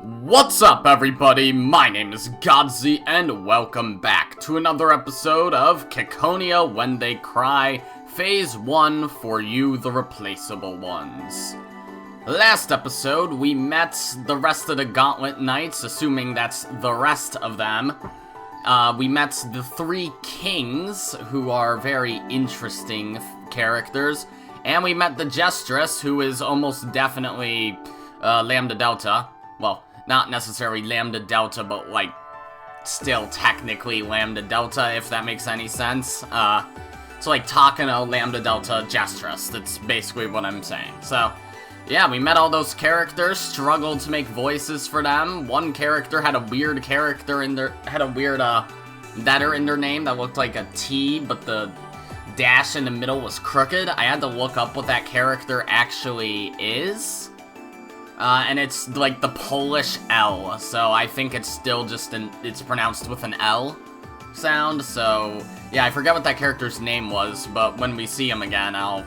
What's up, everybody? My name is Godzi, and welcome back to another episode of Ciconia When They Cry, Phase 1 for you, the Replaceable Ones. Last episode, we met the rest of the Gauntlet Knights, assuming that's the rest of them. We met the three kings, who are very interesting characters, and we met the Jestress, who is almost definitely Lambda Delta. Well, not necessarily Lambda Delta, but, like, still technically Lambda Delta, if that makes any sense. So, like, Takano, Lambda Delta, Jestress. That's basically what I'm saying. So, yeah, we met all those characters, struggled to make voices for them. One character had a weird character in their, letter in their name that looked like a T, but the dash in the middle was crooked. I had to look up what that character actually is. And it's like the Polish L, so I think it's still just it's pronounced with an L sound, so yeah, I forget what that character's name was, but when we see him again, I'll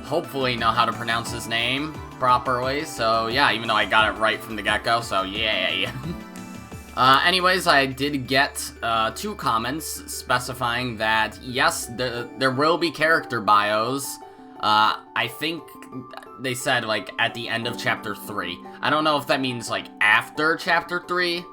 hopefully know how to pronounce his name properly, so yeah, even though I got it right from the get-go, so yay. Anyways, I did get 2 comments specifying that, yes, there will be character bios. I think they said, like, at the end of Chapter 3. I don't know if that means, like, after Chapter 3,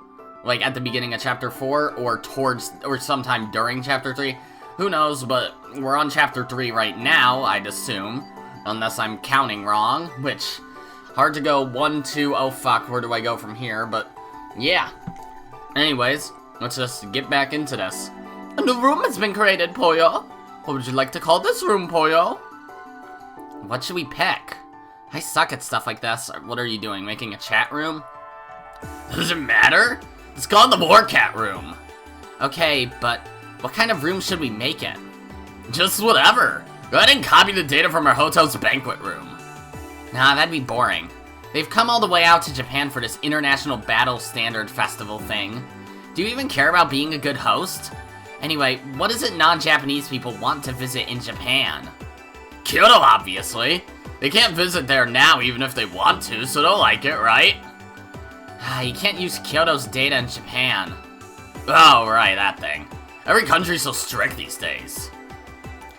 like, at the beginning of Chapter 4, or sometime during Chapter 3. Who knows, but we're on Chapter 3 right now, I'd assume, unless I'm counting wrong, which, hard to go 1, 2, oh fuck, where do I go from here, but, yeah. Anyways, let's just get back into this. A new room has been created, Poyo. What would you like to call this room, Poyo? What should we pick? I suck at stuff like this. What are you doing, making a chat room? Does it matter? It's called the Warcat room. Okay, but what kind of room should we make it? Just whatever. Go ahead and copy the data from our hotel's banquet room. Nah, that'd be boring. They've come all the way out to Japan for this International Battle Standard Festival thing. Do you even care about being a good host? Anyway, what is it non-Japanese people want to visit in Japan? Kyoto, obviously. They can't visit there now even if they want to, so they'll like it, right? You can't use Kyoto's data in Japan. Oh, right, that thing. Every country's so strict these days.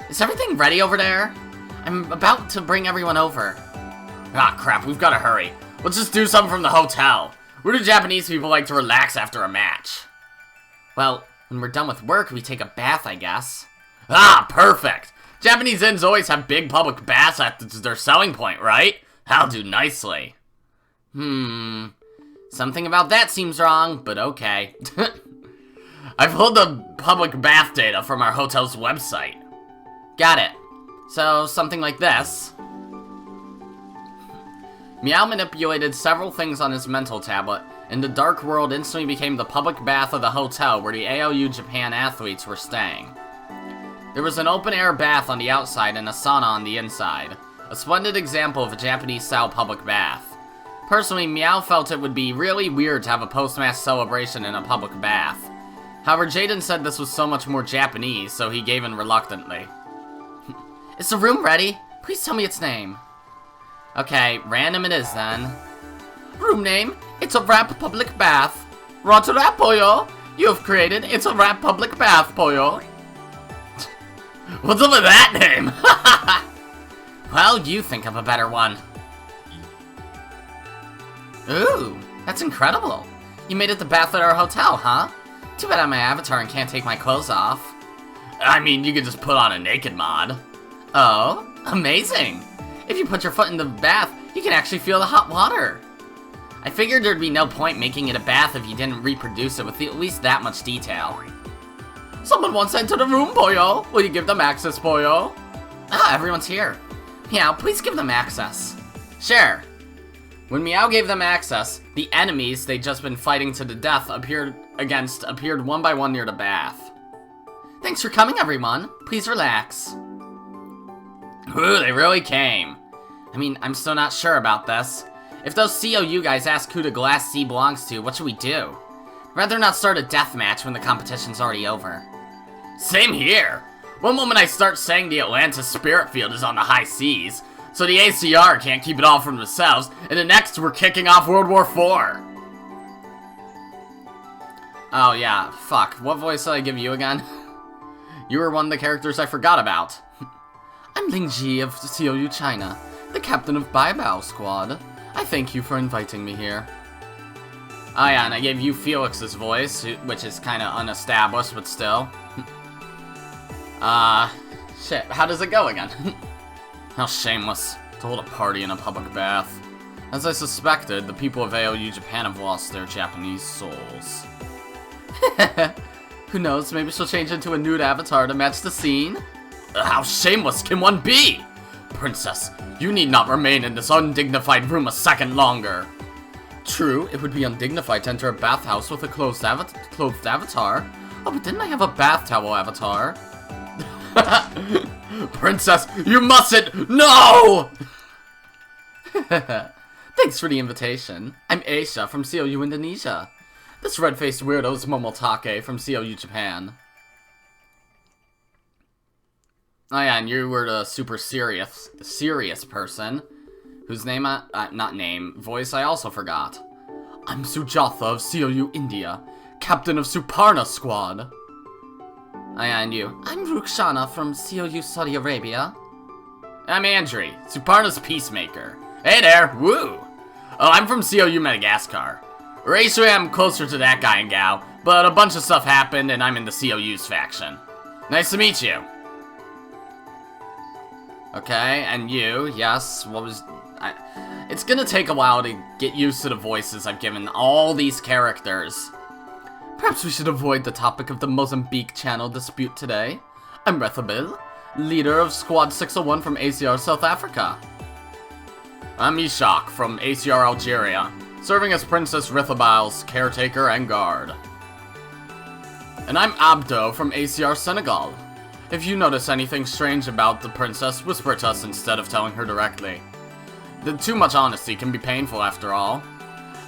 Is everything ready over there? I'm about to bring everyone over. Ah, crap, we've gotta hurry. Let's just do something from the hotel. Where do Japanese people like to relax after a match? Well, when we're done with work, we take a bath, I guess. Ah, perfect! Japanese inns always have big public baths at their selling point, right? I'll do nicely. Something about that seems wrong, but okay. I've pulled the public bath data from our hotel's website. Got it. So, something like this. Miyao manipulated several things on his mental tablet, and the dark world instantly became the public bath of the hotel where the AOU Japan athletes were staying. There was an open-air bath on the outside and a sauna on the inside. A splendid example of a Japanese-style public bath. Personally, Miyao felt it would be really weird to have a post-match celebration in a public bath. However, Jaden said this was so much more Japanese, so he gave in reluctantly. Is the room ready? Please tell me its name. Okay, random it is then. Room name, It's a Rap Public Bath. Roger that, Poyo. You have created It's a Rap Public Bath, Poyo. What's up with that name? Well, you think of a better one. Ooh, that's incredible. You made it the bath at our hotel, huh? Too bad I'm my avatar and can't take my clothes off. I mean, you could just put on a naked mod. Oh, amazing. If you put your foot in the bath, you can actually feel the hot water. I figured there'd be no point making it a bath if you didn't reproduce it with at least that much detail. Someone wants to enter the room, Poyo. Will you give them access, Poyo? Ah, everyone's here. Miyao, please give them access. Sure. When Miyao gave them access, the enemies they'd just been fighting to the death appeared one by one near the bath. Thanks for coming, everyone. Please relax. Ooh, they really came. I mean, I'm still not sure about this. If those COU guys ask who the Glass C belongs to, what should we do? I'd rather not start a death match when the competition's already over. Same here. One moment I start saying the Atlantis spirit field is on the high seas, so the ACR can't keep it all for themselves, and the next we're kicking off World War IV. Oh yeah, fuck. What voice did I give you again? You were one of the characters I forgot about. I'm Ling Ji of COU China, the captain of Bai Bao Squad. I thank you for inviting me here. Oh yeah, and I gave you Felix's voice, which is kinda unestablished, but still. Shit, how does it go again? How shameless to hold a party in a public bath. As I suspected, the people of AOU Japan have lost their Japanese souls. Who knows, maybe she'll change into a nude avatar to match the scene? How shameless can one be? Princess, you need not remain in this undignified room a second longer. True, it would be undignified to enter a bathhouse with a clothed avatar. Oh, but didn't I have a bath towel avatar? Princess, you mustn't! No! Thanks for the invitation. I'm Aisha from COU Indonesia. This red-faced weirdo is Momotake from COU Japan. Oh yeah, and you were the super serious person, whose name voice I also forgot. I'm Sujatha of COU India, captain of Suparna Squad. Oh yeah, and you. I'm Rukshana from COU Saudi Arabia. I'm Andri, Suparna's peacemaker. Hey there, woo! Oh, I'm from COU Madagascar. Racially, I'm closer to that guy and gal, but a bunch of stuff happened and I'm in the COU's faction. Nice to meet you. Okay, and you, yes, it's gonna take a while to get used to the voices I've given all these characters. Perhaps we should avoid the topic of the Mozambique Channel dispute today. I'm Rethabil, leader of Squad 601 from ACR South Africa. I'm Ishak from ACR Algeria, serving as Princess Rithabil's caretaker and guard. And I'm Abdo from ACR Senegal. If you notice anything strange about the princess, whisper to us instead of telling her directly. Too much honesty can be painful after all.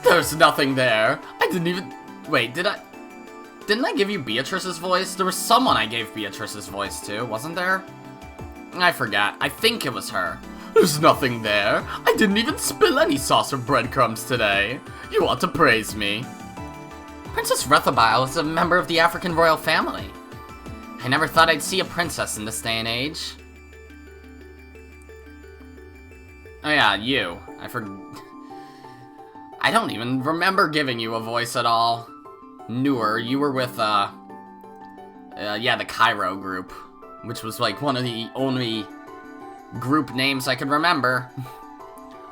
There's nothing there. I didn't even... Wait, didn't I give you Beatrice's voice? There was someone I gave Beatrice's voice to, wasn't there? I forgot. I think it was her. There's nothing there. I didn't even spill any sauce or breadcrumbs today. You ought to praise me. Princess Rethabil is a member of the African royal family. I never thought I'd see a princess in this day and age. Oh yeah, you. I don't even remember giving you a voice at all. Newer, you were with, the Cairo group, which was like one of the only group names I could remember.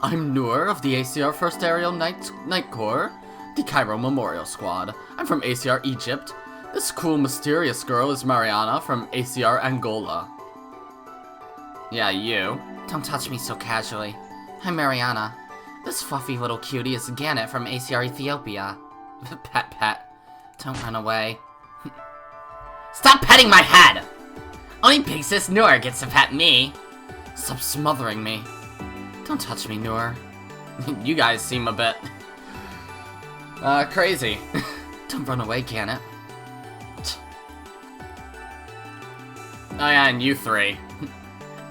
I'm Noor of the ACR 1st Aerial Night Corps, the Cairo Memorial Squad. I'm from ACR Egypt. This cool, mysterious girl is Mariana from ACR Angola. Yeah, you. Don't touch me so casually. I'm Mariana. This fluffy little cutie is Gannett from ACR Ethiopia. Pet. Don't run away. Stop petting my head! Only big sis Noor gets to pet me. Stop smothering me. Don't touch me, Noor. You guys seem a bit... crazy. Don't run away, Gannett. Oh yeah, and you three.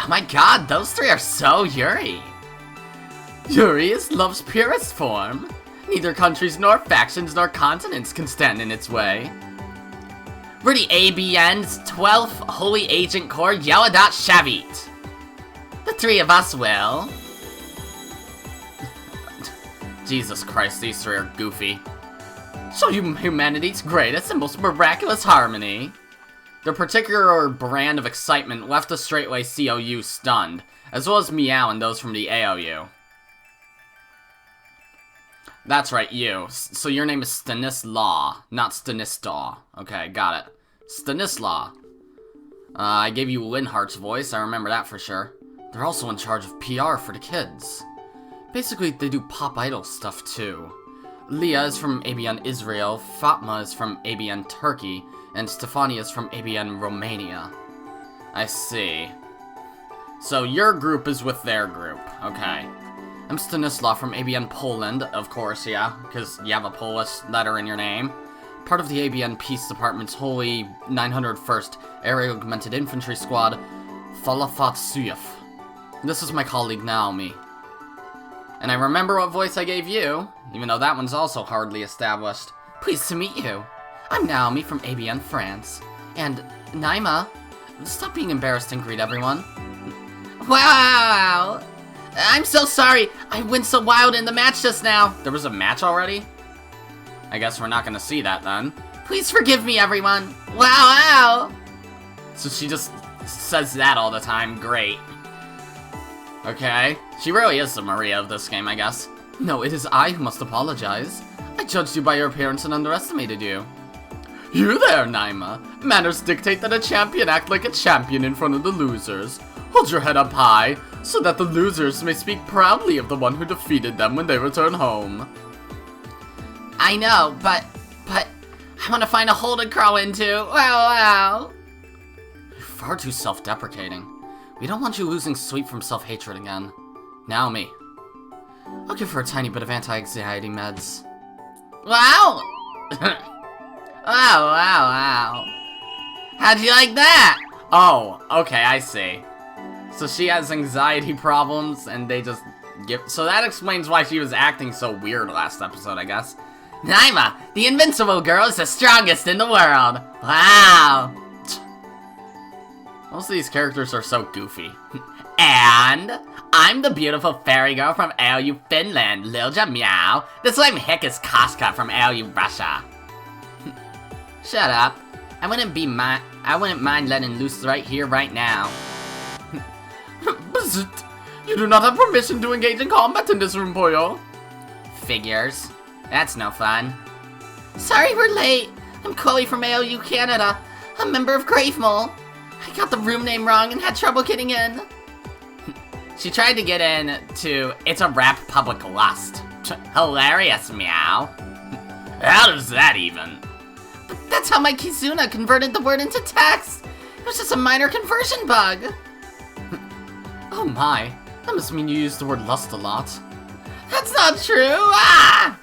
Oh my god, those three are so Yuri. Yuri is love's purest form. Neither countries nor factions nor continents can stand in its way. We're the ABN's 12th Holy Agent Corps Yeladat Shavit. The three of us will... Jesus Christ, these three are goofy. Show you humanity's greatest and most miraculous harmony. Their particular brand of excitement left the straightway COU stunned, as well as Miyao and those from the AOU. That's right, you. So your name is Stanislaw, not Stanislaw. Okay, got it. Stanislaw. I gave you Linhart's voice, I remember that for sure. They're also in charge of PR for the kids. Basically, they do pop idol stuff too. Leah is from ABN Israel, Fatma is from ABN Turkey, and Stefania is from ABN Romania. I see. So your group is with their group, okay. I'm Stanislaw from ABN Poland, of course, yeah, because you have a Polish letter in your name. Part of the ABN Peace Department's Holy 901st Aerial Augmented Infantry Squad, Thalafat Suyef. This is my colleague Naomi. And I remember what voice I gave you, even though that one's also hardly established. Pleased to meet you. I'm Naomi from ABN France. And Naima, stop being embarrassed and greet everyone. Wow! I'm so sorry. I went so wild in the match just now. There was a match already? I guess we're not gonna see that then. Please forgive me, everyone. Wow! So she just says that all the time. Great. Okay. She really is the Maria of this game, I guess. No, it is I who must apologize. I judged you by your appearance and underestimated you. You there, Naima. Manners dictate that a champion act like a champion in front of the losers. Hold your head up high, so that the losers may speak proudly of the one who defeated them when they return home. I know, but I want to find a hole to crawl into. Wow. You're far too self-deprecating. We don't want you losing sleep from self-hatred again. Naomi. I'll give her a tiny bit of anti-anxiety meds. Wow! Wow. How'd you like that? Oh, okay, I see. So she has anxiety problems, and they just give... So that explains why she was acting so weird last episode, I guess. Naima, the invincible girl, is the strongest in the world. Wow. Most of these characters are so goofy. And I'm the beautiful fairy girl from ALU Finland, Lilja Miyao. This lame hick is Koska from ALU Russia. Shut up. I wouldn't mind letting loose right here, right now. Bzzzt. You do not have permission to engage in combat in this room, Poyo. Figures. That's no fun. Sorry we're late. I'm Chloe from ALU Canada, a member of Gravemole. I got the room name wrong and had trouble getting in. She tried to get in to It's a Rap Public Lust. Hilarious, meow. How does that even? But that's how my Kizuna converted the word into text. It was just a minor conversion bug. Oh my, that must mean you use the word lust a lot. That's not true! Ah!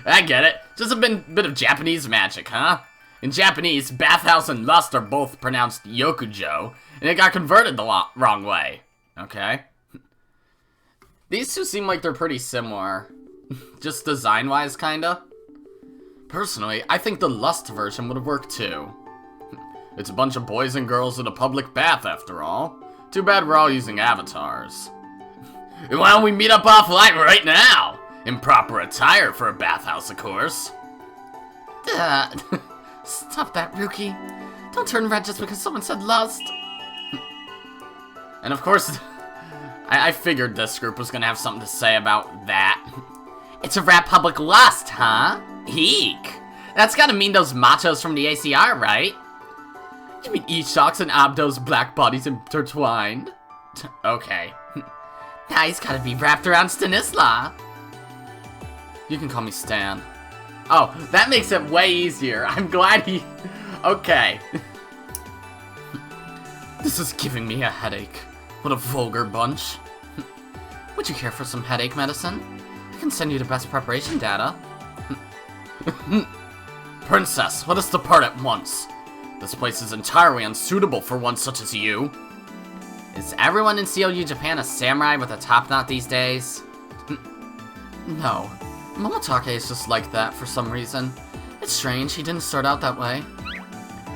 I get it. Just a bit of Japanese magic, huh? In Japanese, bathhouse and lust are both pronounced yokujo, and it got converted the wrong way. Okay. These two seem like they're pretty similar. Just design-wise, kinda. Personally, I think the lust version would have worked too. It's a bunch of boys and girls in a public bath, after all. Too bad we're all using avatars. Why don't we meet up offline right now? In proper attire for a bathhouse, of course. Stop that, Ruki. Don't turn red just because someone said lust. And of course, I figured this group was gonna have something to say about that. It's a rap public lust, huh? Eek. That's gotta mean those machos from the ACR, right? You mean E-Shocks and Abdo's black bodies intertwined? Okay. Nah, he's gotta be wrapped around Stanisla. You can call me Stan. Oh, that makes it way easier. I'm glad he... Okay. This is giving me a headache. What a vulgar bunch. Would you care for some headache medicine? I can send you the best preparation data. Princess, let us depart at once. This place is entirely unsuitable for one such as you. Is everyone in COU Japan a samurai with a top knot these days? No. Momotake is just like that for some reason. It's strange, he didn't start out that way.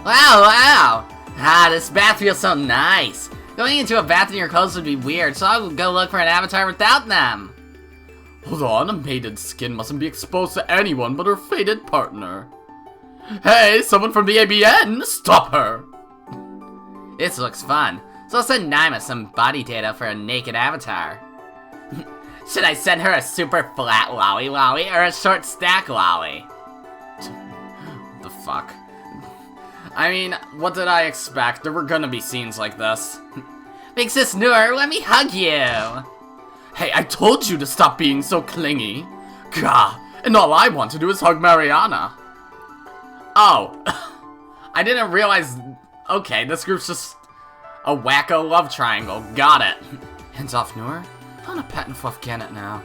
Wow! Ah, this bath feels so nice. Going into a bath in your clothes would be weird, so I'll go look for an avatar without them. Hold on, a maiden's skin mustn't be exposed to anyone but her fated partner. Hey, someone from the ABN, stop her! This looks fun, so I'll send Naima some body data for a naked avatar. Should I send her a super flat lolly or a short stack lolly? What the fuck? I mean, what did I expect? There were gonna be scenes like this. Big sis Noor, let me hug you! Hey, I told you to stop being so clingy. Gah, and all I want to do is hug Mariana. Oh, I didn't realize... Okay, this group's just a wacko love triangle. Got it. Hands off, Noor. I want to pet and fluff Gauntlet now.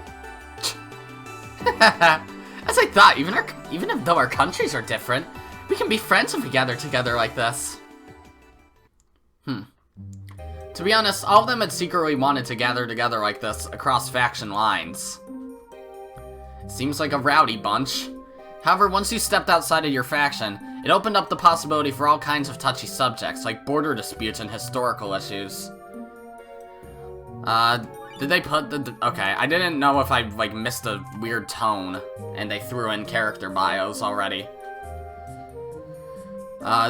As I thought, even though our countries are different, we can be friends if we gather together like this. To be honest, all of them had secretly wanted to gather together like this across faction lines. Seems like a rowdy bunch. However, once you stepped outside of your faction, it opened up the possibility for all kinds of touchy subjects, like border disputes and historical issues. Did they put the... Okay, I didn't know if I, like, missed a weird tone, and they threw in character bios already.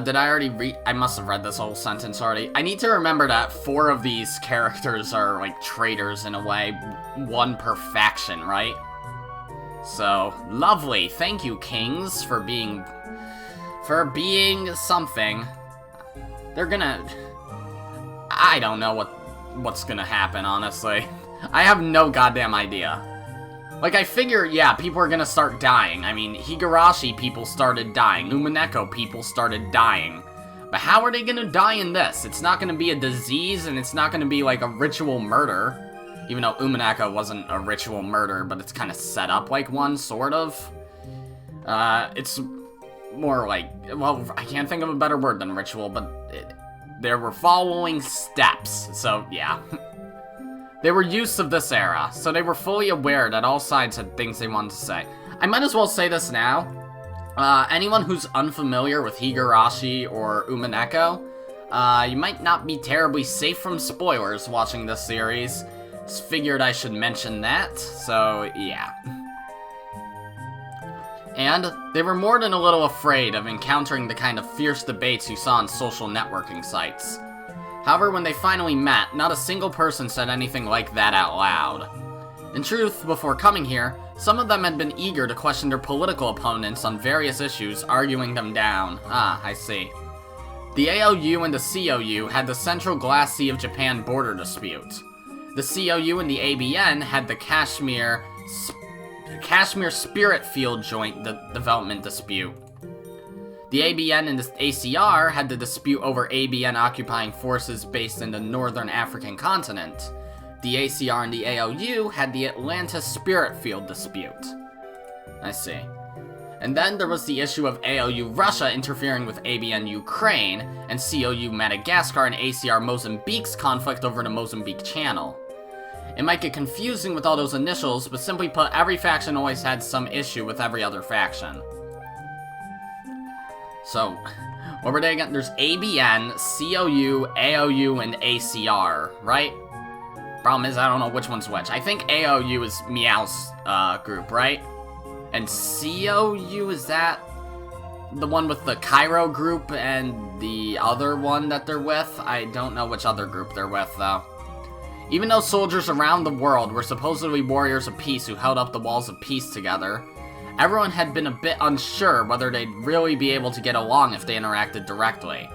Did I already read... I must have read this whole sentence already. I need to remember that 4 of these characters are, like, traitors in a way. 1 per faction, right? So, lovely. Thank you, kings, for being something. They're gonna... I don't know what's gonna happen, honestly. I have no goddamn idea. Like, I figure, yeah, people are gonna start dying. I mean, Higurashi people started dying. Umineko people started dying. But how are they gonna die in this? It's not gonna be a disease, and it's not gonna be, like, a ritual murder. Even though Umineko wasn't a ritual murder, but it's kind of set up like one, sort of. It's more like, well, I can't think of a better word than ritual, but they were following steps, so yeah. They were used to this era, so they were fully aware that all sides had things they wanted to say. I might as well say this now. Anyone who's unfamiliar with Higurashi or Umineko, you might not be terribly safe from spoilers watching this series. Just figured I should mention that, so yeah. And they were more than a little afraid of encountering the kind of fierce debates you saw on social networking sites. However, when they finally met, not a single person said anything like that out loud. In truth, before coming here, some of them had been eager to question their political opponents on various issues, arguing them down. Ah, I see. The ALU and the COU had the Central Glass Sea of Japan border dispute. The COU and the ABN had the Kashmir Spirit Field Joint Development Dispute. The ABN and the ACR had the dispute over ABN occupying forces based in the northern African continent. The ACR and the ALU had the Atlantis Spirit Field Dispute. I see. And then there was the issue of ALU Russia interfering with ABN Ukraine, and COU Madagascar and ACR Mozambique's conflict over the Mozambique Channel. It might get confusing with all those initials, but simply put, every faction always had some issue with every other faction. So, what were they again? There's ABN, COU, AOU, and ACR, right? Problem is, I don't know which one's which. I think AOU is Miyao's group, right? And COU, is that the one with the Cairo group and the other one that they're with? I don't know which other group they're with, though. Even though soldiers around the world were supposedly warriors of peace who held up the walls of peace together, everyone had been a bit unsure whether they'd really be able to get along if they interacted directly.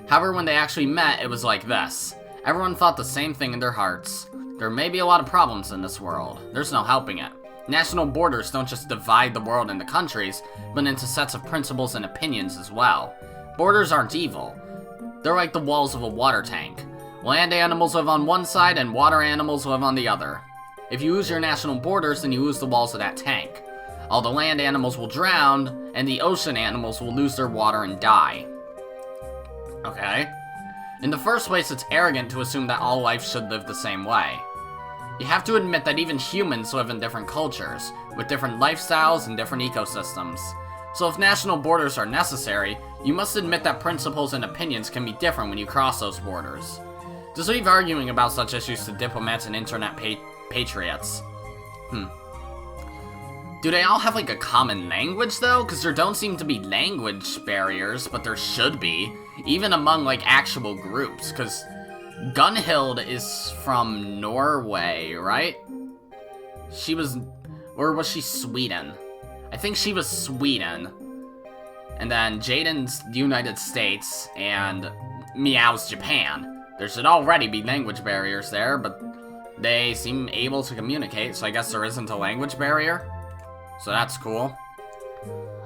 However, when they actually met, it was like this. Everyone thought the same thing in their hearts. There may be a lot of problems in this world. There's no helping it. National borders don't just divide the world into countries, but into sets of principles and opinions as well. Borders aren't evil. They're like the walls of a water tank. Land animals live on one side and water animals live on the other. If you lose your national borders, then you lose the walls of that tank. All the land animals will drown, and the ocean animals will lose their water and die. Okay. In the first place, it's arrogant to assume that all life should live the same way. You have to admit that even humans live in different cultures, with different lifestyles and different ecosystems. So if national borders are necessary, you must admit that principles and opinions can be different when you cross those borders. Just leave arguing about such issues to diplomats and internet patriots. Do they all have like a common language though? Because there don't seem to be language barriers, but there should be. Even among like actual groups, because Gunhild is from Norway, right? She was, or was she Sweden? I think she was Sweden. And then Jaden's United States, and Miyao's Japan. There should already be language barriers there, but they seem able to communicate, so I guess there isn't a language barrier. So that's cool.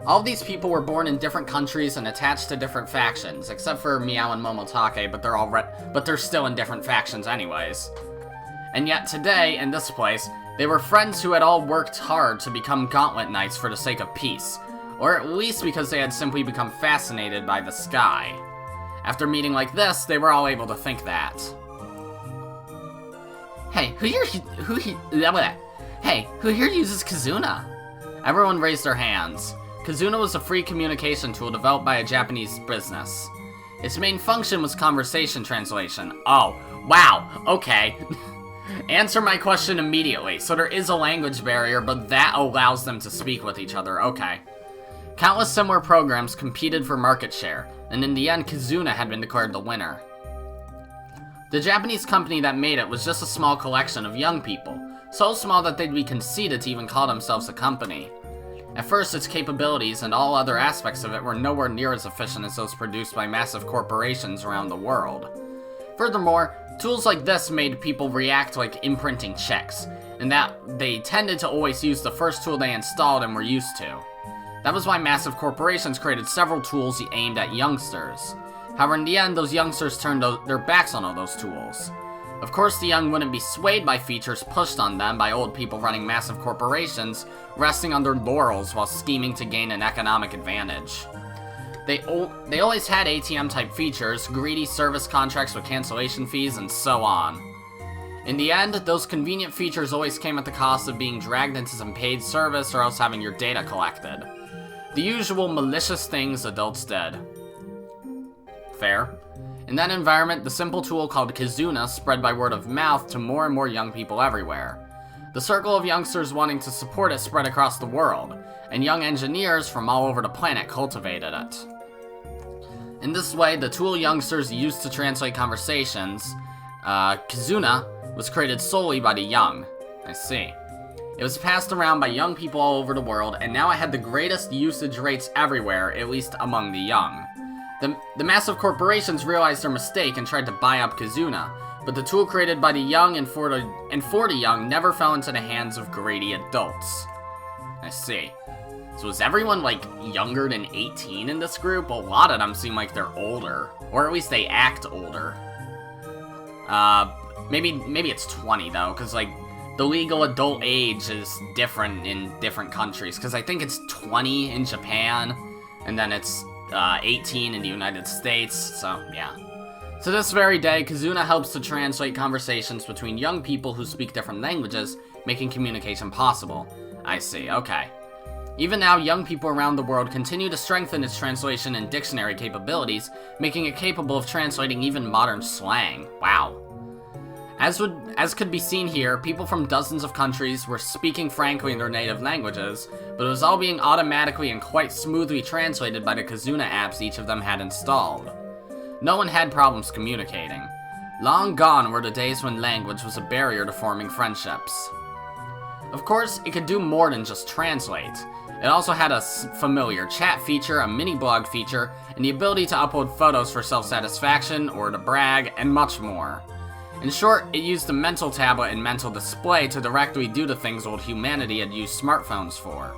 All of these people were born in different countries and attached to different factions, except for Miyao and Momotake, but they're still in different factions anyways. And yet today, in this place, they were friends who had all worked hard to become Gauntlet Knights for the sake of peace, or at least because they had simply become fascinated by the sky. After meeting like this, they were all able to think that. Hey, who here uses Kizuna? Everyone raised their hands. Kizuna was a free communication tool developed by a Japanese business. Its main function was conversation translation. Oh, wow, okay. Answer my question immediately. So there is a language barrier, but that allows them to speak with each other. Okay. Countless similar programs competed for market share, and in the end, Kizuna had been declared the winner. The Japanese company that made it was just a small collection of young people, so small that they'd be conceited to even call themselves a company. At first, its capabilities and all other aspects of it were nowhere near as efficient as those produced by massive corporations around the world. Furthermore, tools like this made people react like imprinting checks, and that they tended to always use the first tool they installed and were used to. That was why massive corporations created several tools aimed at youngsters. However, in the end, those youngsters turned their backs on all those tools. Of course, the young wouldn't be swayed by features pushed on them by old people running massive corporations, resting on their laurels while scheming to gain an economic advantage. They always had ATM-type features, greedy service contracts with cancellation fees, and so on. In the end, those convenient features always came at the cost of being dragged into some paid service or else having your data collected. The usual malicious things adults did. Fair. In that environment, the simple tool called Kizuna spread by word of mouth to more and more young people everywhere. The circle of youngsters wanting to support it spread across the world, and young engineers from all over the planet cultivated it. In this way, the tool youngsters used to translate conversations, Kizuna, was created solely by the young. I see. It was passed around by young people all over the world, and now it had the greatest usage rates everywhere, at least among the young. The massive corporations realized their mistake and tried to buy up Kizuna, but the tool created by the young and for the young never fell into the hands of greedy adults. I see. So is everyone, like, younger than 18 in this group? A lot of them seem like they're older, or at least they act older. Maybe it's 20, though, because, like, the legal adult age is different in different countries, because I think it's 20 in Japan, and then it's 18 in the United States, so yeah. To this very day, Kizuna helps to translate conversations between young people who speak different languages, making communication possible. I see, okay. Even now, young people around the world continue to strengthen its translation and dictionary capabilities, making it capable of translating even modern slang. Wow. As could be seen here, people from dozens of countries were speaking frankly in their native languages, but it was all being automatically and quite smoothly translated by the Kizuna apps each of them had installed. No one had problems communicating. Long gone were the days when language was a barrier to forming friendships. Of course, it could do more than just translate. It also had a familiar chat feature, a mini blog feature, and the ability to upload photos for self-satisfaction or to brag, and much more. In short, it used the mental tablet and mental display to directly do the things old humanity had used smartphones for.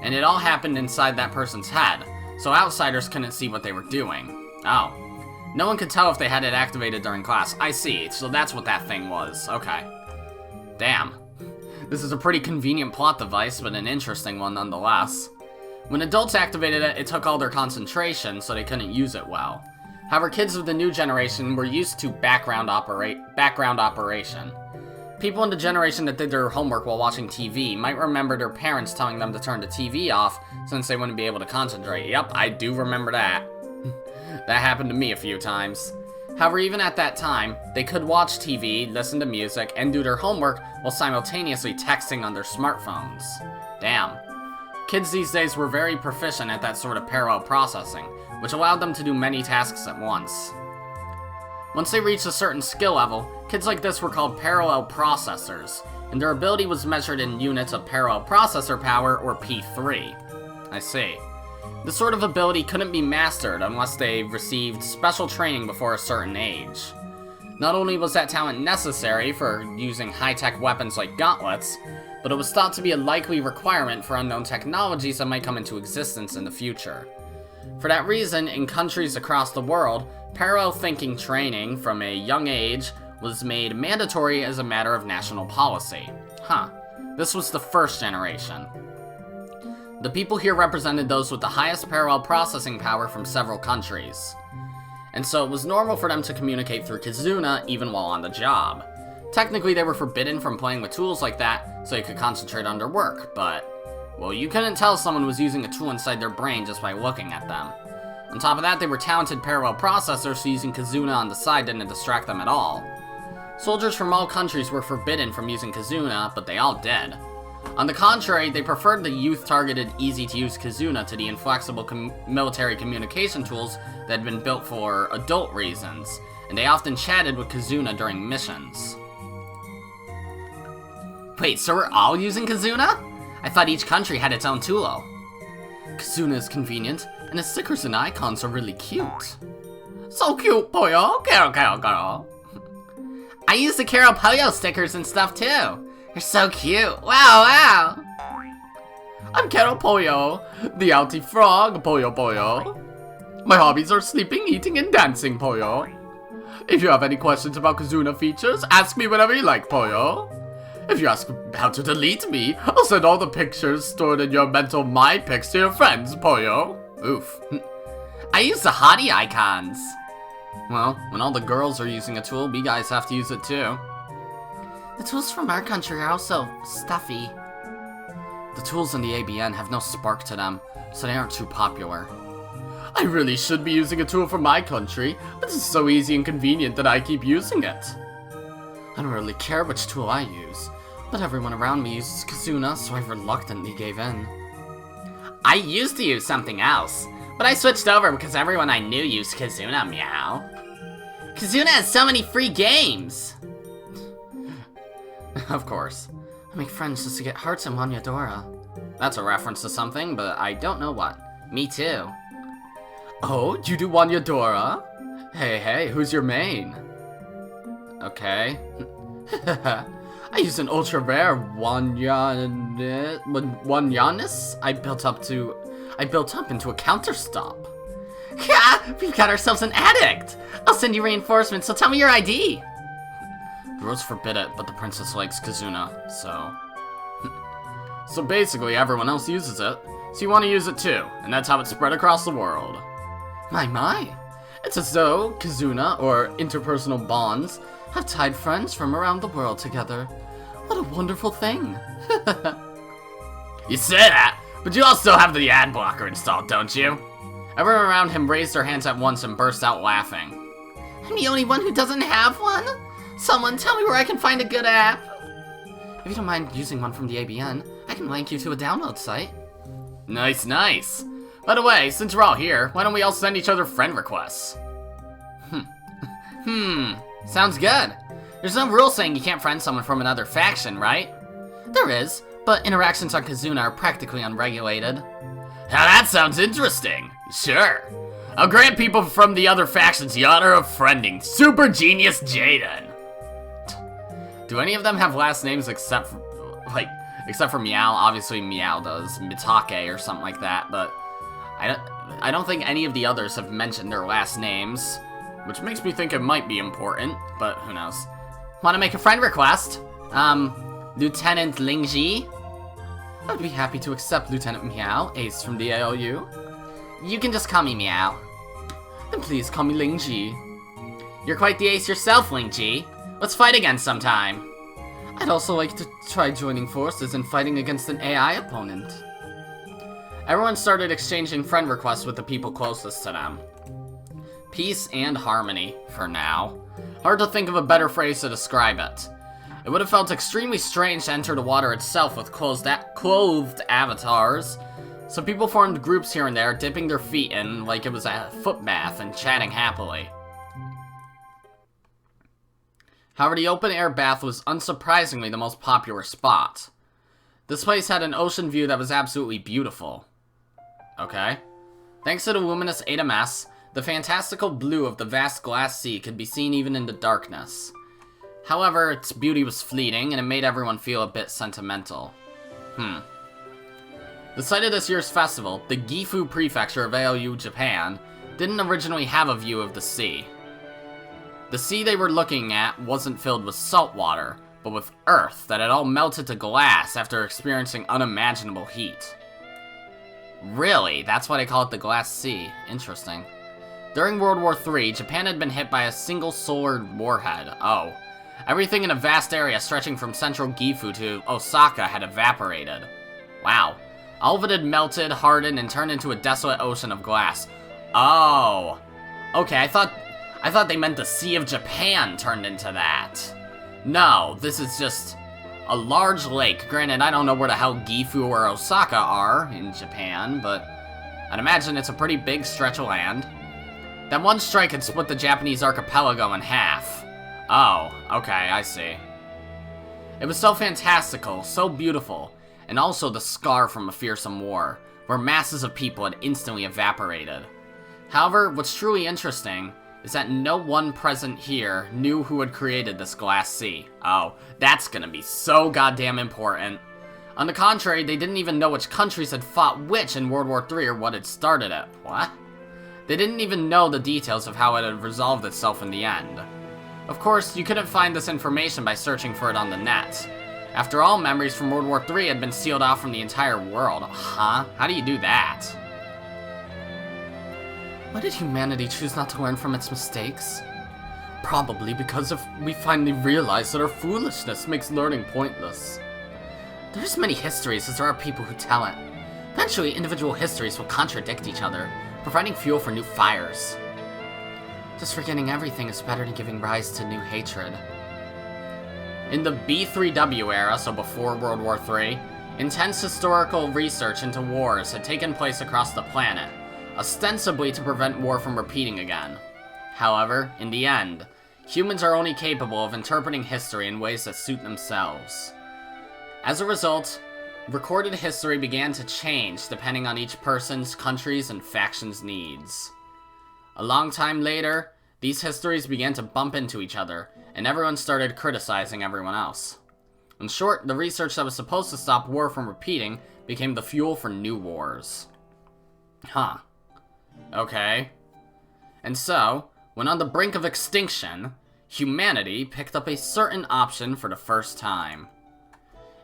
And it all happened inside that person's head, so outsiders couldn't see what they were doing. Oh. No one could tell if they had it activated during class. I see, so that's what that thing was. Okay. Damn. This is a pretty convenient plot device, but an interesting one nonetheless. When adults activated it, it took all their concentration, so they couldn't use it well. However, kids of the new generation were used to background operation. People in the generation that did their homework while watching TV might remember their parents telling them to turn the TV off since they wouldn't be able to concentrate. Yep, I do remember that. That happened to me a few times. However, even at that time, they could watch TV, listen to music, and do their homework while simultaneously texting on their smartphones. Damn. Kids these days were very proficient at that sort of parallel processing, which allowed them to do many tasks at once. Once they reached a certain skill level, kids like this were called parallel processors, and their ability was measured in units of parallel processor power, or P3. I see. This sort of ability couldn't be mastered unless they received special training before a certain age. Not only was that talent necessary for using high-tech weapons like gauntlets, but it was thought to be a likely requirement for unknown technologies that might come into existence in the future. For that reason, in countries across the world, parallel thinking training from a young age was made mandatory as a matter of national policy. Huh. This was the first generation. The people here represented those with the highest parallel processing power from several countries. And so it was normal for them to communicate through Kizuna even while on the job. Technically, they were forbidden from playing with tools like that, so they could concentrate on their work, but Well, you couldn't tell someone was using a tool inside their brain just by looking at them. On top of that, they were talented parallel processors, so using Kizuna on the side didn't distract them at all. Soldiers from all countries were forbidden from using Kizuna, but they all did. On the contrary, they preferred the youth-targeted, easy-to-use Kizuna to the inflexible military communication tools that had been built for adult reasons, and they often chatted with Kizuna during missions. Wait, so we're all using Kizuna? I thought each country had its own tool. Kizuna is convenient, and its stickers and icons are really cute. So cute, Poyo! Carol. I use the Carol Poyo stickers and stuff too. They're so cute. Wow. I'm Carol Poyo, the outie frog, Poyo. My hobbies are sleeping, eating, and dancing, Poyo. If you have any questions about Kizuna features, ask me whenever you like, Poyo. If you ask how to delete me, I'll send all the pictures stored in your mental My Pics to your friends, Poyo. Oof. I use the hottie icons. Well, when all the girls are using a tool, we guys have to use it too. The tools from our country are also stuffy. The tools in the ABN have no spark to them, so they aren't too popular. I really should be using a tool from my country, but it's so easy and convenient that I keep using it. I don't really care which tool I use, but everyone around me uses Kizuna, so I reluctantly gave in. I used to use something else, but I switched over because everyone I knew used Kizuna, Miyao. Kizuna has so many free games! Of course. I make friends just to get hearts in Wanyadora. That's a reference to something, but I don't know what. Me too. Oh, you do Wanyadora? Hey, who's your main? Okay. I used an ultra rare Wanyanis I built up into a counter stop. Yeah, we've got ourselves an addict! I'll send you reinforcements, so tell me your ID! The rules forbid it, but the princess likes Kizuna, so... So basically, everyone else uses it, so you want to use it too, and that's how it spread across the world. My. It's as though Kizuna, or interpersonal bonds, have tied friends from around the world together. What a wonderful thing. You say that, but you also have the ad blocker installed, don't you? Everyone around him raised their hands at once and burst out laughing. I'm the only one who doesn't have one? Someone tell me where I can find a good app. If you don't mind using one from the ABN, I can link you to a download site. Nice. By the way, since we're all here, why don't we all send each other friend requests? Sounds good. There's no rule saying you can't friend someone from another faction, right? There is, but interactions on Kizuna are practically unregulated. Now that sounds interesting. Sure. I'll grant people from the other factions the honor of friending Super Genius Jaden. Do any of them have last names except for Miyao? Obviously Miyao does. Mitake or something like that, but I don't think any of the others have mentioned their last names, which makes me think it might be important, but who knows. Want to make a friend request? Lieutenant Lingji? I'd be happy to accept Lieutenant Miyao, ace from the ALU. You can just call me Miyao. Then please call me Lingji. You're quite the ace yourself, Lingji. Let's fight again sometime. I'd also like to try joining forces and fighting against an AI opponent. Everyone started exchanging friend requests with the people closest to them. Peace and harmony, for now. Hard to think of a better phrase to describe it. It would have felt extremely strange to enter the water itself with clothed avatars, so people formed groups here and there, dipping their feet in like it was a foot bath and chatting happily. However, the open-air bath was unsurprisingly the most popular spot. This place had an ocean view that was absolutely beautiful. Okay. Thanks to the luminous ADMS, the fantastical blue of the vast glass sea could be seen even in the darkness. However, its beauty was fleeting, and it made everyone feel a bit sentimental. The site of this year's festival, the Gifu Prefecture of ALU, Japan, didn't originally have a view of the sea. The sea they were looking at wasn't filled with salt water, but with earth that had all melted to glass after experiencing unimaginable heat. Really? That's why they call it the Glass Sea. Interesting. During World War III, Japan had been hit by a single solar warhead. Oh. Everything in a vast area stretching from central Gifu to Osaka had evaporated. Wow. All of it had melted, hardened, and turned into a desolate ocean of glass. Oh. Okay, I thought they meant the Sea of Japan turned into that. No, this is just a large lake. Granted, I don't know where the hell Gifu or Osaka are in Japan, but I'd imagine it's a pretty big stretch of land. That one strike had split the Japanese archipelago in half. Oh, okay, I see. It was so fantastical, so beautiful, and also the scar from a fearsome war, where masses of people had instantly evaporated. However, what's truly interesting is that no one present here knew who had created this glass sea. Oh, that's gonna be so goddamn important. On the contrary, they didn't even know which countries had fought which in World War III or what had started it. What? They didn't even know the details of how it had resolved itself in the end. Of course, you couldn't find this information by searching for it on the net. After all, memories from World War III had been sealed off from the entire world. Huh? How do you do that? Why did humanity choose not to learn from its mistakes? Probably because we finally realized that our foolishness makes learning pointless. There's as many histories as there are people who tell it. Eventually, individual histories will contradict each other, providing fuel for new fires. Just forgetting everything is better than giving rise to new hatred. In the B3W era, so before World War III, intense historical research into wars had taken place across the planet, ostensibly to prevent war from repeating again. However, in the end, humans are only capable of interpreting history in ways that suit themselves. As a result, recorded history began to change depending on each person's, country's, and faction's needs. A long time later, these histories began to bump into each other, and everyone started criticizing everyone else. In short, the research that was supposed to stop war from repeating became the fuel for new wars. Huh. Okay. And so, when on the brink of extinction, humanity picked up a certain option for the first time.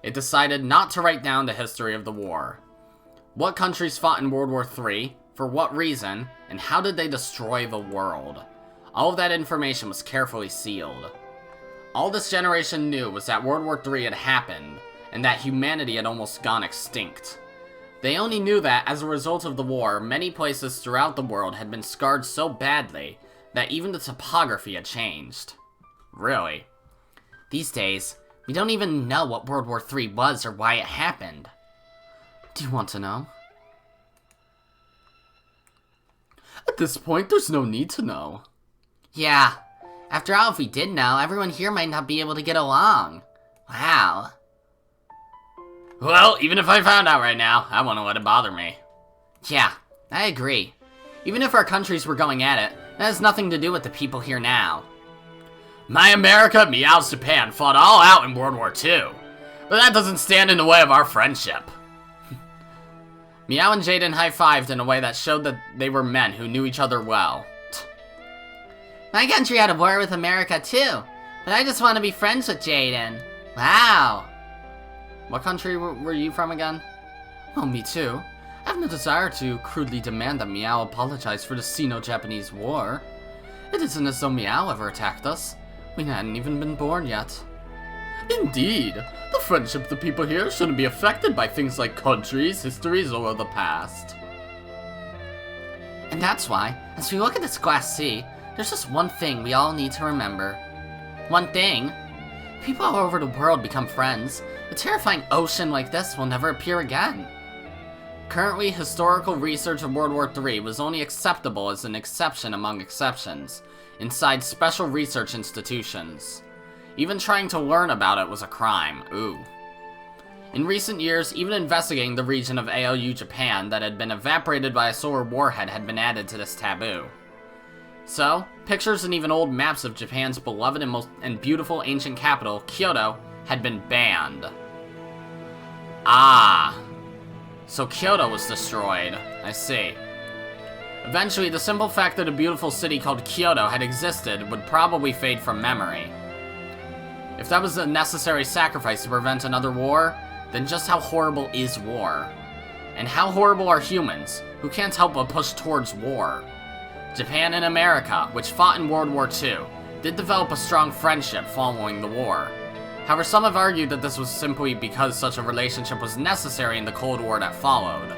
It decided not to write down the history of the war. What countries fought in World War III, for what reason, and how did they destroy the world? All of that information was carefully sealed. All this generation knew was that World War III had happened, and that humanity had almost gone extinct. They only knew that, as a result of the war, many places throughout the world had been scarred so badly that even the topography had changed. Really? These days, we don't even know what World War III was or why it happened. Do you want to know? At this point, there's no need to know. Yeah. After all, if we did know, everyone here might not be able to get along. Wow. Well, even if I found out right now, I wouldn't let it bother me. Yeah, I agree. Even if our countries were going at it, that has nothing to do with the people here now. My America, Miyao's Japan fought all out in World War II, but that doesn't stand in the way of our friendship. Miyao and Jaden high-fived in a way that showed that they were men who knew each other well. My country had a war with America too, but I just want to be friends with Jaden. Wow. What country were you from again? Well, me too. I have no desire to crudely demand that Miyao apologize for the Sino-Japanese War. It isn't as though Miyao ever attacked us. We hadn't even been born yet. Indeed. The friendship of the people here shouldn't be affected by things like countries, histories, or the past. And that's why, as we look at this glass sea, there's just one thing we all need to remember. One thing? People all over the world become friends. A terrifying ocean like this will never appear again. Currently, historical research of World War III was only acceptable as an exception among exceptions, inside special research institutions. Even trying to learn about it was a crime. Ooh. In recent years, even investigating the region of ALU Japan that had been evaporated by a solar warhead had been added to this taboo. So, pictures and even old maps of Japan's beloved and beautiful ancient capital, Kyoto, had been banned. Ah. So Kyoto was destroyed. I see. Eventually, the simple fact that a beautiful city called Kyoto had existed would probably fade from memory. If that was a necessary sacrifice to prevent another war, then just how horrible is war? And how horrible are humans, who can't help but push towards war? Japan and America, which fought in World War II, did develop a strong friendship following the war. However, some have argued that this was simply because such a relationship was necessary in the Cold War that followed.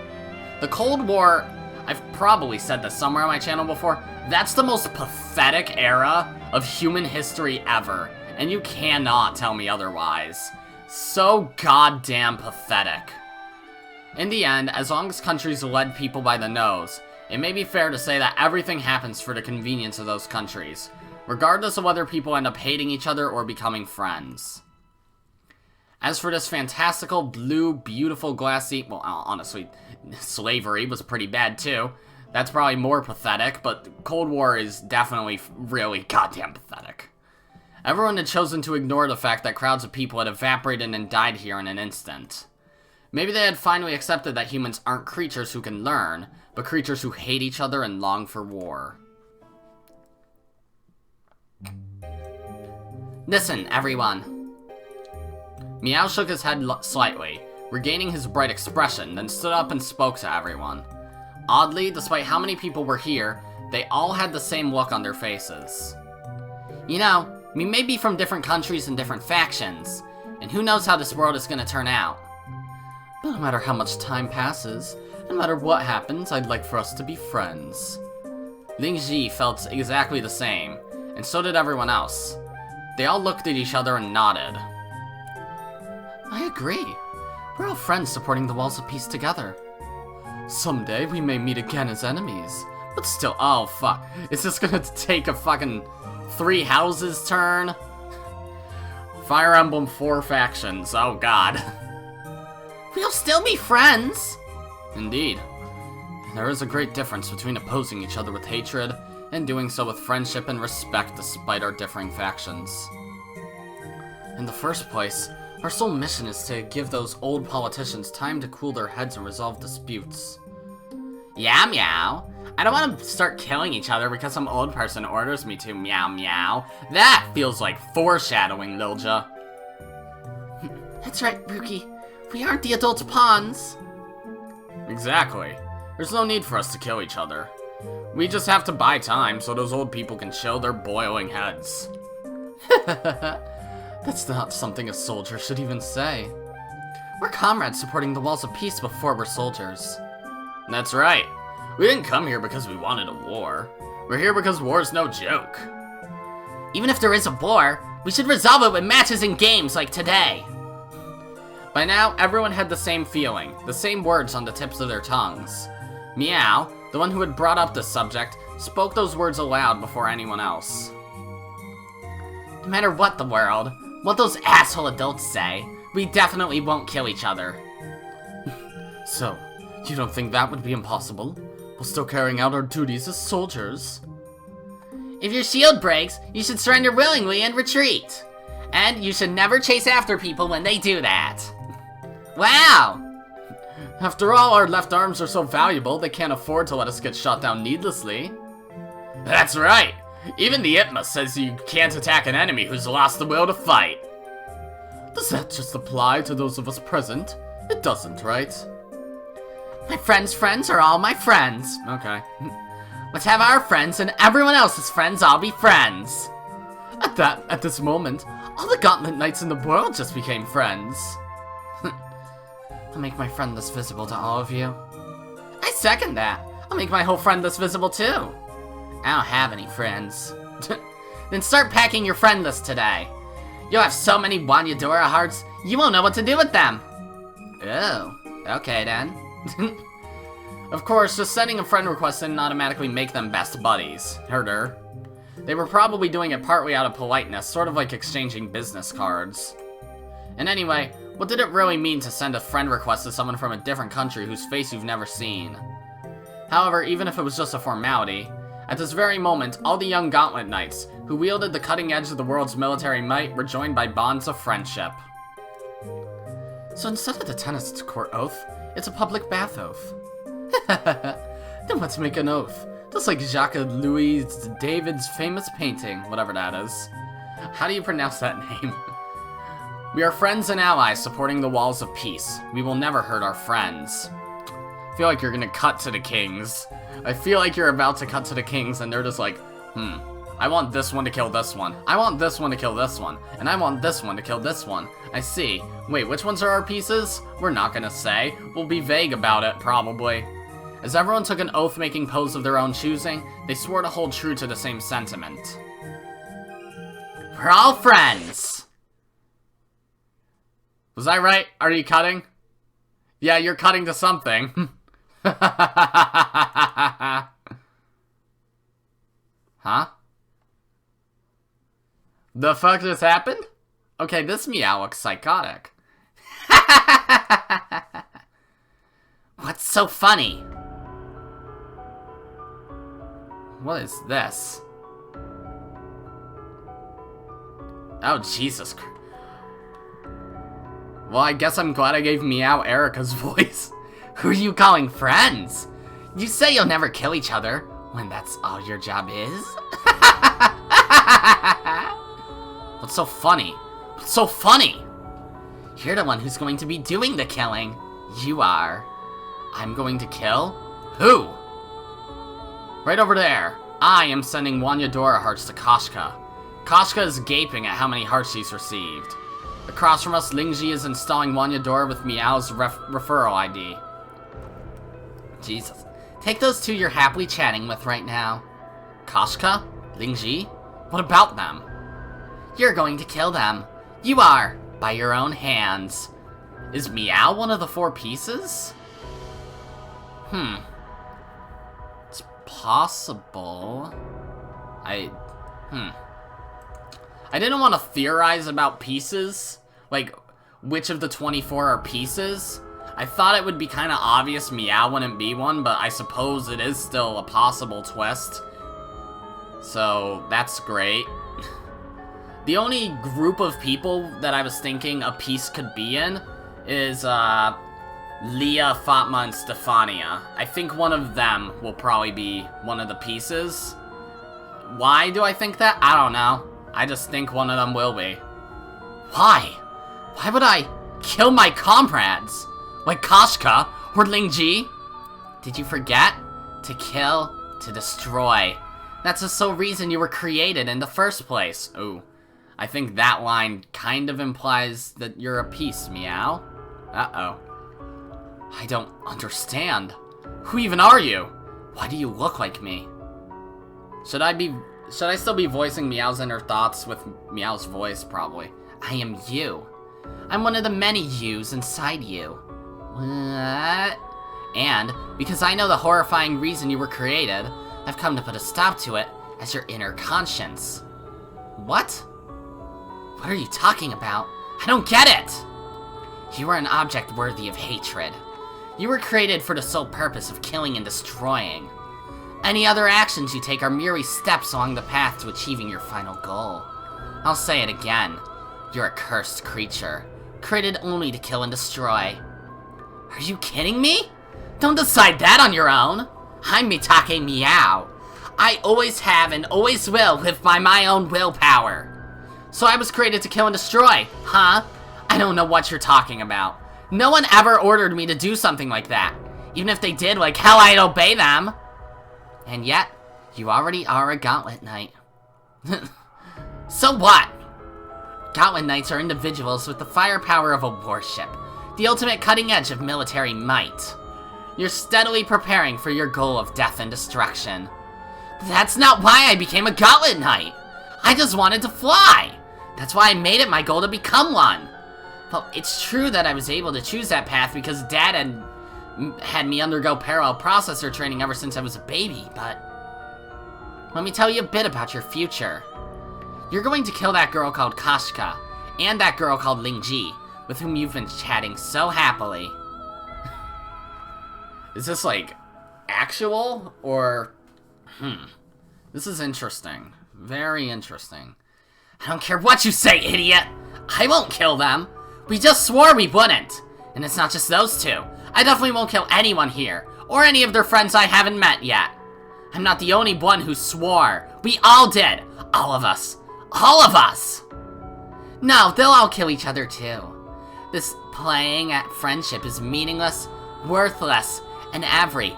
The Cold War, I've probably said this somewhere on my channel before, that's the most pathetic era of human history ever, and you cannot tell me otherwise. So goddamn pathetic. In the end, as long as countries led people by the nose, it may be fair to say that everything happens for the convenience of those countries, regardless of whether people end up hating each other or becoming friends. As for this fantastical, blue, beautiful, glassy... Well, honestly, slavery was pretty bad, too. That's probably more pathetic, but Cold War is definitely really goddamn pathetic. Everyone had chosen to ignore the fact that crowds of people had evaporated and died here in an instant. Maybe they had finally accepted that humans aren't creatures who can learn, but creatures who hate each other and long for war. Listen, everyone. Miyao shook his head slightly, regaining his bright expression, then stood up and spoke to everyone. Oddly, despite how many people were here, they all had the same look on their faces. You know, we may be from different countries and different factions, and who knows how this world is gonna turn out. But no matter how much time passes, no matter what happens, I'd like for us to be friends. Ling Ji felt exactly the same, and so did everyone else. They all looked at each other and nodded. I agree. We're all friends supporting the Walls of Peace together. Someday we may meet again as enemies, but still, oh fuck. Is this gonna take a fucking 3 houses turn? Fire Emblem 4 factions, oh god. We'll still be friends! Indeed. There is a great difference between opposing each other with hatred and doing so with friendship and respect despite our differing factions. In the first place, our sole mission is to give those old politicians time to cool their heads and resolve disputes. Yeah, Meow. I don't want to start killing each other because some old person orders me to, meow meow. That feels like foreshadowing, Lilja. That's right, Ruki. We aren't the adult pawns. Exactly. There's no need for us to kill each other. We just have to buy time so those old people can chill their boiling heads. That's not something a soldier should even say. We're comrades supporting the Walls of Peace before we're soldiers. That's right. We didn't come here because we wanted a war. We're here because war's no joke. Even if there is a war, we should resolve it with matches and games like today. By now, everyone had the same feeling, the same words on the tips of their tongues. Miyao, the one who had brought up this subject, spoke those words aloud before anyone else. No matter what the world, what those asshole adults say, we definitely won't kill each other. So, you don't think that would be impossible? While still carrying out our duties as soldiers? If your shield breaks, you should surrender willingly and retreat. And you should never chase after people when they do that. Wow! After all, our left arms are so valuable, they can't afford to let us get shot down needlessly. That's right! Even the Itma says you can't attack an enemy who's lost the will to fight. Does that just apply to those of us present? It doesn't, right? My friends' friends are all my friends. Okay. Let's have our friends and everyone else's friends all be friends. At this moment, all the Gauntlet Knights in the world just became friends. I'll make my friend list visible to all of you. I second that. I'll make my whole friend list visible too. I don't have any friends. Then start packing your friend list today. You'll have so many Wanyadora hearts, you won't know what to do with them. Oh, okay then. Of course, just sending a friend request didn't automatically make them best buddies. Herder. They were probably doing it partly out of politeness, sort of like exchanging business cards. And anyway, what did it really mean to send a friend request to someone from a different country whose face you've never seen? However, even if it was just a formality, at this very moment, all the young Gauntlet Knights, who wielded the cutting edge of the world's military might, were joined by bonds of friendship. So instead of the tennis court oath, it's a public bath oath. Then let's make an oath. Just like Jacques Louis David's famous painting, whatever that is. How do you pronounce that name? We are friends and allies supporting the Walls of Peace. We will never hurt our friends. I feel like you're gonna cut to the kings. I feel like you're about to cut to the kings and they're just like, I want this one to kill this one. I want this one to kill this one. And I want this one to kill this one. I see. Wait, which ones are our pieces? We're not gonna say. We'll be vague about it, probably. As everyone took an oath-making pose of their own choosing, they swore to hold true to the same sentiment. We're all friends! Was I right? Are you cutting? Yeah, you're cutting to something. Huh? The fuck just happened? Okay, this Miyao looks psychotic. What's so funny? What is this? Oh, Jesus Christ. Well, I guess I'm glad I gave Miyao Erica's voice. Who are you calling friends? You say you'll never kill each other, when that's all your job is? What's so funny? What's so funny? You're the one who's going to be doing the killing. You are. I'm going to kill? Who? Right over there. I am sending Wanyadora hearts to Koshka. Koshka is gaping at how many hearts she's received. Across from us, Lingji is installing Wanyadora with Miao's referral ID. Jesus. Take those two you're happily chatting with right now. Koshka? Lingji? What about them? You're going to kill them. You are, by your own hands. Is Miyao one of the 4 pieces? It's possible. I didn't want to theorize about pieces. Like, which of the 24 are pieces. I thought it would be kind of obvious Miyao wouldn't be one, but I suppose it is still a possible twist. So, that's great. The only group of people that I was thinking a piece could be in is, Leah, Fatma, and Stefania. I think one of them will probably be one of the pieces. Why do I think that? I don't know. I just think one of them will be. Why? Why would I kill my comrades? Like Koshka or Lingji? Did you forget? To kill, to destroy. That's the sole reason you were created in the first place. Ooh. I think that line kind of implies that you're a piece, Miyao. Uh-oh. I don't understand. Who even are you? Why do you look like me? Should I still be voicing Meow's inner thoughts with Meow's voice? Probably. I am you. I'm one of the many yous inside you. What? And, because I know the horrifying reason you were created, I've come to put a stop to it as your inner conscience. What? What are you talking about? I don't get it! You are an object worthy of hatred. You were created for the sole purpose of killing and destroying. Any other actions you take are merely steps along the path to achieving your final goal. I'll say it again. You're a cursed creature, created only to kill and destroy. Are you kidding me? Don't decide that on your own. I'm Mitake Miyao. I always have and always will live by my own willpower. So I was created to kill and destroy, huh? I don't know what you're talking about. No one ever ordered me to do something like that. Even if they did, like hell I'd obey them. And yet, you already are a Gauntlet Knight. So what? Gauntlet Knights are individuals with the firepower of a warship, the ultimate cutting edge of military might. You're steadily preparing for your goal of death and destruction. That's not why I became a Gauntlet Knight. I just wanted to fly. That's why I made it my goal to become one. Well, it's true that I was able to choose that path because Dad had me undergo parallel processor training ever since I was a baby, but let me tell you a bit about your future. You're going to kill that girl called Koshka, and that girl called Lingji, with whom you've been chatting so happily. Is this, like, actual, or... This is interesting. Very interesting. I don't care what you say, idiot! I won't kill them! We just swore we wouldn't! And it's not just those two. I definitely won't kill anyone here, or any of their friends I haven't met yet. I'm not the only one who swore. We all did. All of us. All of us! No, they'll all kill each other too. This playing at friendship is meaningless, worthless, and every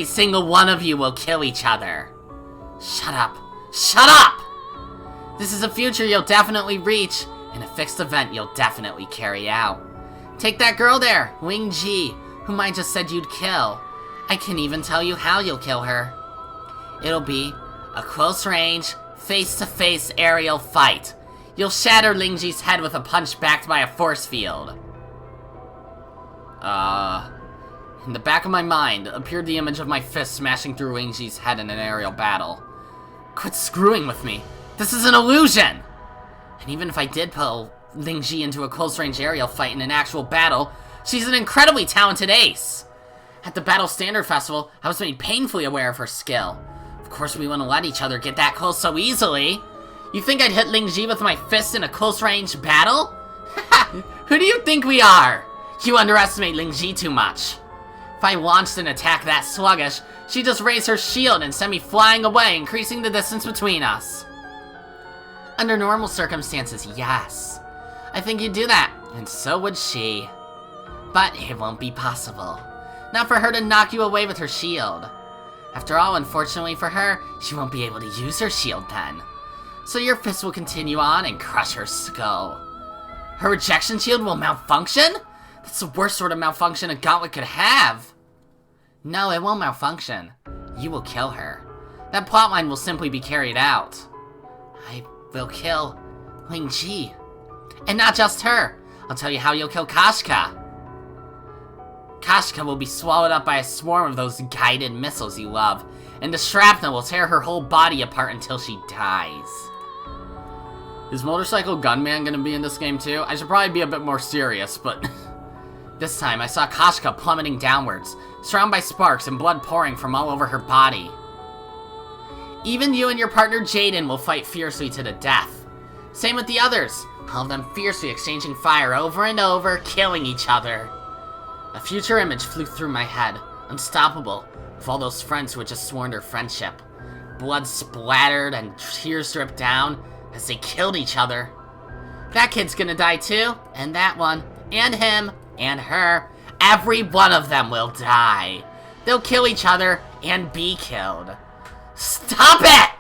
single one of you will kill each other. Shut up. Shut up! This is a future you'll definitely reach, and a fixed event you'll definitely carry out. Take that girl there, Wing Ji, whom I just said you'd kill. I can even tell you how you'll kill her. It'll be a close-range, face-to-face aerial fight. You'll shatter Lingji's head with a punch backed by a force field. In the back of my mind appeared the image of my fist smashing through Lingji's head in an aerial battle. Quit screwing with me. This is an illusion! And even if I did pull Lingji into a close-range aerial fight in an actual battle, she's an incredibly talented ace. At the Battle Standard Festival, I was made painfully aware of her skill. Of course, we wouldn't let each other get that close so easily. You think I'd hit Lingji with my fist in a close-range battle? Who do you think we are? You underestimate Lingji too much. If I launched an attack that sluggish, she'd just raise her shield and send me flying away, increasing the distance between us. Under normal circumstances, yes. I think you'd do that, and so would she. But it won't be possible. Not for her to knock you away with her shield. After all, unfortunately for her, she won't be able to use her shield then. So your fist will continue on and crush her skull. Her rejection shield will malfunction? That's the worst sort of malfunction a gauntlet could have. No, it won't malfunction. You will kill her. That plotline will simply be carried out. I will kill Lingji. And not just her. I'll tell you how you'll kill Kashka. Kashka will be swallowed up by a swarm of those guided missiles you love, and the shrapnel will tear her whole body apart until she dies. Is Motorcycle Gunman gonna be in this game too? I should probably be a bit more serious, but... This time, I saw Kashka plummeting downwards, surrounded by sparks and blood pouring from all over her body. Even you and your partner Jaden will fight fiercely to the death. Same with the others, all of them fiercely exchanging fire over and over, killing each other. A future image flew through my head, unstoppable, with all those friends who had just sworn their friendship. Blood splattered and tears dripped down as they killed each other. That kid's gonna die too, and that one, and him, and her. Every one of them will die. They'll kill each other and be killed. Stop it!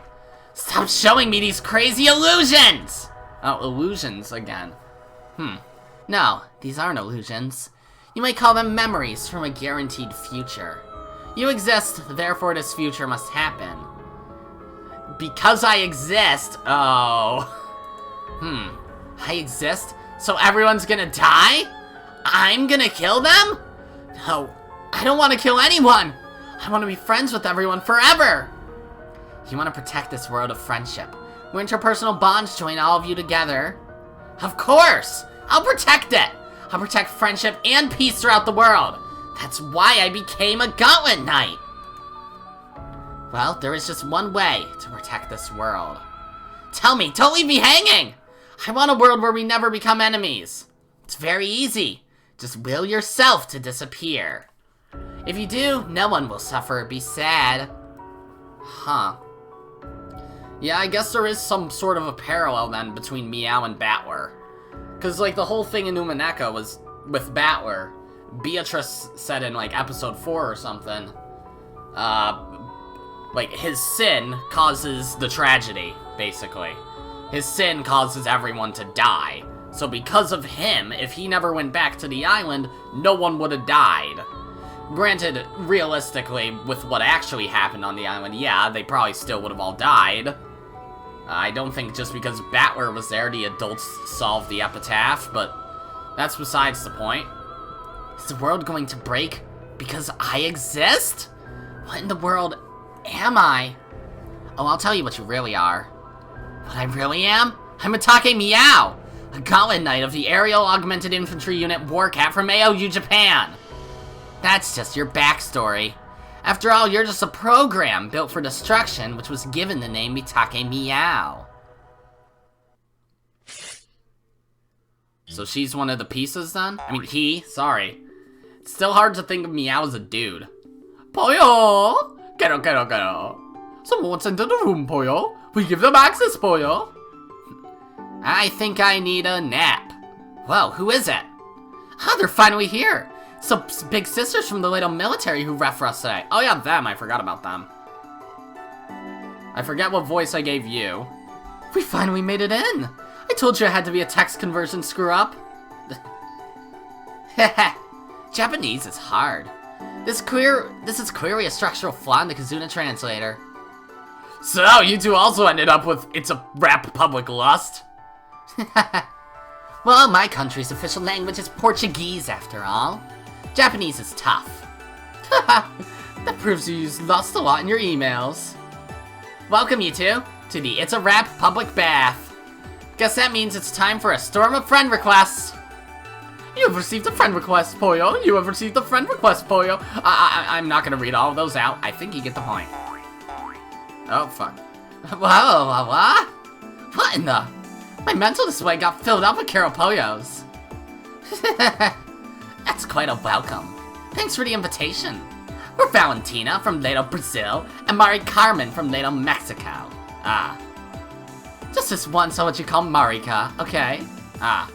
Stop showing me these crazy illusions! Oh, illusions again. No, these aren't illusions. You might call them memories from a guaranteed future. You exist, therefore this future must happen. Because I exist, oh. I exist, so everyone's gonna die? I'm gonna kill them? No, I don't want to kill anyone. I want to be friends with everyone forever. You want to protect this world of friendship, where interpersonal bonds join all of you together? Of course! I'll protect it! I'll protect friendship and peace throughout the world. That's why I became a Gauntlet Knight. Well, there is just one way to protect this world. Tell me, don't leave me hanging! I want a world where we never become enemies. It's very easy. Just will yourself to disappear. If you do, no one will suffer or be sad. Huh. Yeah, I guess there is some sort of a parallel then between Miyao and Battler. Because, like, the whole thing in Umaneka was with Battler. Beatrice said in, like, episode 4 or something, like, his sin causes the tragedy, basically. His sin causes everyone to die. So because of him, if he never went back to the island, no one would have died. Granted, realistically, with what actually happened on the island, yeah, they probably still would have all died. I don't think just because Battler was there, the adults solved the epitaph, but that's besides the point. Is the world going to break because I exist? What in the world am I? Oh, I'll tell you what you really are. What I really am? I'm Atake Miyao, a Gauntlet Knight of the Aerial Augmented Infantry Unit Warcat from AOU Japan. That's just your backstory. After all, you're just a program built for destruction, which was given the name Mitake Miyao. So she's one of the pieces then? I mean, sorry. It's still hard to think of Miyao as a dude. Poyo! Kero. Someone's into the room, Poyo. We give them access, Poyo. I think I need a nap. Whoa, who is it? Ah, they're finally here. Some big sisters from the little military who ref for us today. Oh yeah, them. I forgot about them. I forget what voice I gave you. We finally made it in! I told you I had to be a text conversion screw-up. Japanese is hard. This is clearly a structural flaw in the Kizuna translator. So, you two also ended up with It's a Rap Public Lust? Well, my country's official language is Portuguese, after all. Japanese is tough. That proves you use lust a lot in your emails. Welcome, you two, to the It's a Rap Public Bath. Guess that means it's time for a storm of friend requests. You have received a friend request, Poyo. You have received a friend request, Poyo. I'm not gonna read all of those out. I think you get the point. Oh, fuck. Whoa, what? What in the... My mental display got filled up with Carol Poyos. That's quite a welcome. Thanks for the invitation. We're Valentina from Ledo, Brazil, and Mari Carmen from Ledo, Mexico. Ah. Just this once, I'll let you call Marika, okay? Ah.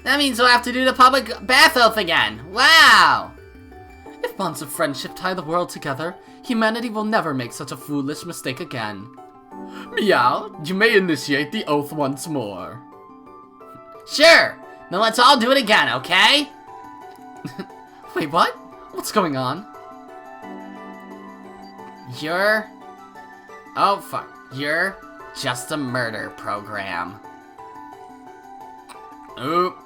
That means we'll have to do the public bath oath again. Wow! If bonds of friendship tie the world together, humanity will never make such a foolish mistake again. Miyao, you may initiate the oath once more. Sure! Then let's all do it again, okay? Wait, what? What's going on? You're... Oh, fuck. You're just a murder program. Oop.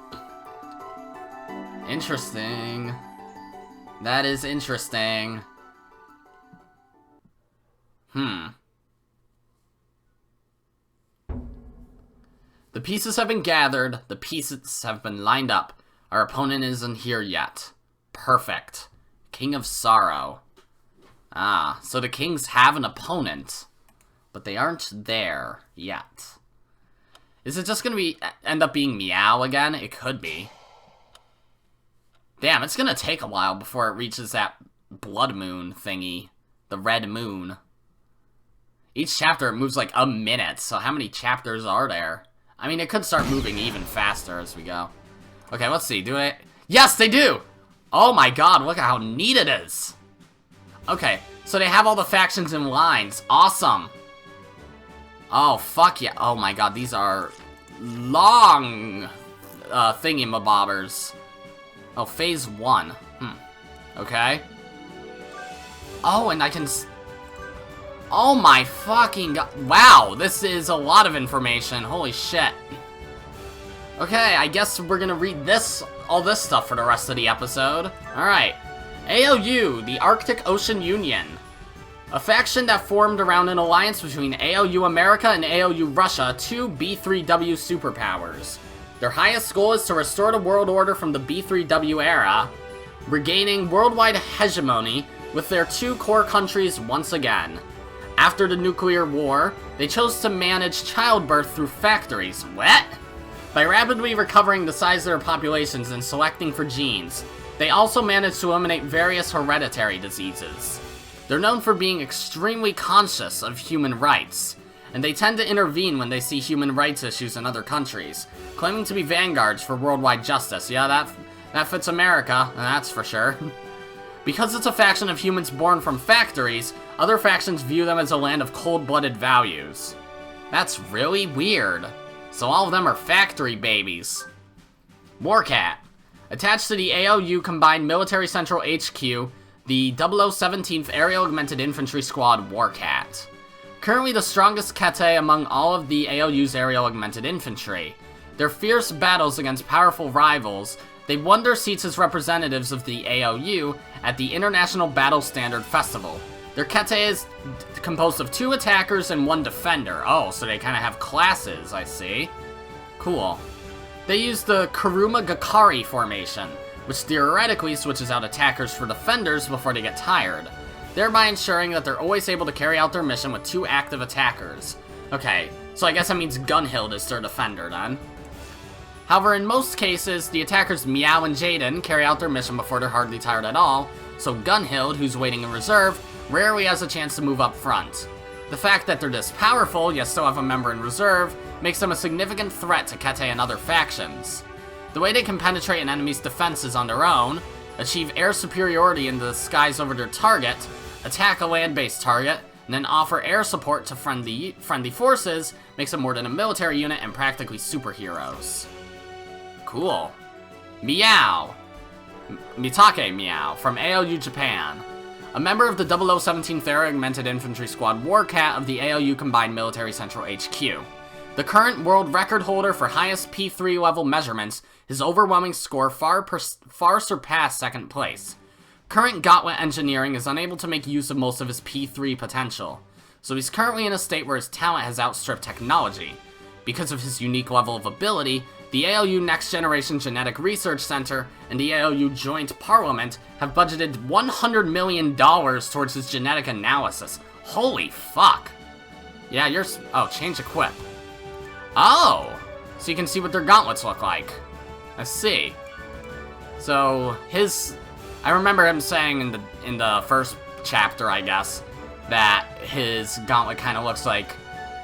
Interesting. That is interesting. The pieces have been gathered. The pieces have been lined up. Our opponent isn't here yet. Perfect. King of Sorrow. Ah, so the kings have an opponent, but they aren't there yet. Is it just gonna end up being Miyao again? It could be. Damn, it's gonna take a while before it reaches that blood moon thingy. The red moon. Each chapter moves like a minute, so how many chapters are there? I mean, it could start moving even faster as we go. Okay, let's see. Do it? Yes, they do! Oh my god, look at how neat it is! Okay, so they have all the factions in lines. Awesome! Oh, fuck yeah. Oh my god, these are long thingy-mabobbers. Oh, phase 1. Okay. Oh, and I can... Oh my fucking god. Wow, this is a lot of information. Holy shit. Okay, I guess we're gonna read all this stuff for the rest of the episode. Alright. AOU, the Arctic Ocean Union. A faction that formed around an alliance between AOU America and AOU Russia, two B3W superpowers. Their highest goal is to restore the world order from the B3W era, regaining worldwide hegemony with their two core countries once again. After the nuclear war, they chose to manage childbirth through factories. What? By rapidly recovering the size of their populations and selecting for genes, they also managed to eliminate various hereditary diseases. They're known for being extremely conscious of human rights, and they tend to intervene when they see human rights issues in other countries, claiming to be vanguards for worldwide justice. Yeah, that fits America, that's for sure. Because it's a faction of humans born from factories, other factions view them as a land of cold-blooded values. That's really weird. So all of them are factory babies. Warcat. Attached to the AOU Combined Military Central HQ, the 0017th Aerial Augmented Infantry Squad Warcat. Currently the strongest kete among all of the AOU's Aerial Augmented Infantry. Their fierce battles against powerful rivals, they won their seats as representatives of the AOU at the International Battle Standard Festival. Their kete is composed of 2 attackers and 1 defender. Oh, so they kind of have classes, I see. Cool. They use the Kuruma Gakari formation, which theoretically switches out attackers for defenders before they get tired, thereby ensuring that they're always able to carry out their mission with 2 active attackers. Okay, so I guess that means Gunhild is their defender then. However, in most cases, the attackers Miyao and Jaden carry out their mission before they're hardly tired at all, so Gunhild, who's waiting in reserve, rarely has a chance to move up front. The fact that they're this powerful, yet still have a member in reserve, makes them a significant threat to Kete and other factions. The way they can penetrate an enemy's defenses on their own, achieve air superiority in the skies over their target, attack a land-based target, and then offer air support to friendly forces, makes them more than a military unit and practically superheroes. Cool. Miyao. Mitake Miyao from ALU Japan. A member of the 0017th Air Augmented Infantry Squad Warcat of the ALU Combined Military Central HQ. The current world record holder for highest P3 level measurements, his overwhelming score far surpassed second place. Current Gauntlet engineering is unable to make use of most of his P3 potential, so he's currently in a state where his talent has outstripped technology. Because of his unique level of ability, the ALU Next Generation Genetic Research Center and the ALU Joint Parliament have budgeted $100 million towards his genetic analysis. Holy fuck. Yeah, oh, change equip. Oh! So you can see what their gauntlets look like. I see. So, I remember him saying in the first chapter, I guess, that his gauntlet kind of looks like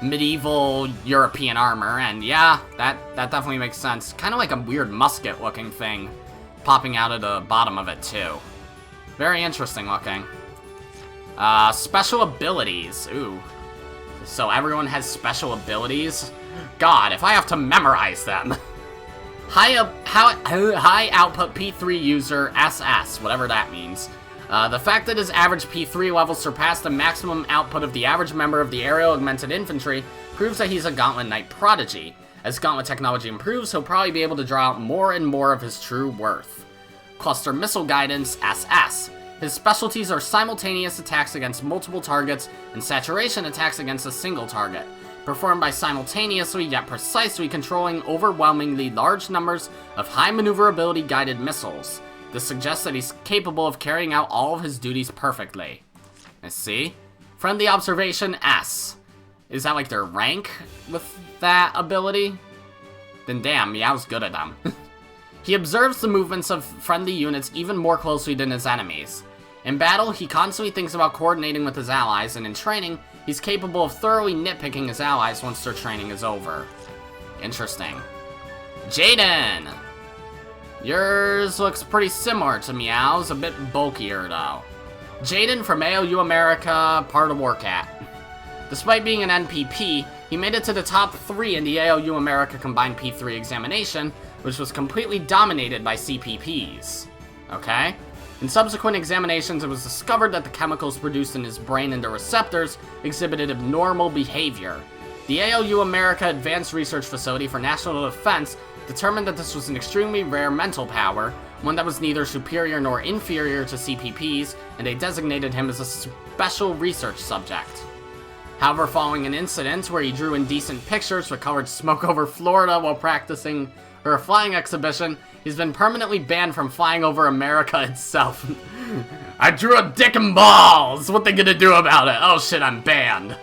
medieval European armor, and yeah, that definitely makes sense. Kind of like a weird musket-looking thing popping out of the bottom of it, too. Very interesting looking. Special abilities. Ooh. So everyone has special abilities? God, if I have to memorize them. High output P3 user SS, whatever that means. The fact that his average P3 level surpassed the maximum output of the average member of the Aerial Augmented Infantry proves that he's a Gauntlet Knight prodigy. As Gauntlet technology improves, he'll probably be able to draw out more and more of his true worth. Cluster Missile Guidance SS. His specialties are simultaneous attacks against multiple targets and saturation attacks against a single target, performed by simultaneously yet precisely controlling overwhelmingly large numbers of high maneuverability guided missiles. This suggests that he's capable of carrying out all of his duties perfectly. Let's see. Friendly Observation S. Is that like their rank with that ability? Then damn, Miyao's good at them. He observes the movements of friendly units even more closely than his enemies. In battle, he constantly thinks about coordinating with his allies, and in training, he's capable of thoroughly nitpicking his allies once their training is over. Interesting. Jaden! Yours looks pretty similar to Miyao's, a bit bulkier though. Jaden from ALU America, part of Warcat. Despite being an NPP, he made it to the top 3 in the ALU America Combined P3 examination, which was completely dominated by CPPs. Okay? In subsequent examinations, it was discovered that the chemicals produced in his brain and the receptors exhibited abnormal behavior. The ALU America Advanced Research Facility for National Defense determined that this was an extremely rare mental power, one that was neither superior nor inferior to CPPs, and they designated him as a special research subject. However, following an incident where he drew indecent pictures with colored smoke over Florida while practicing for a flying exhibition, he's been permanently banned from flying over America itself. I drew a dick and balls! What they gonna do about it? Oh shit, I'm banned.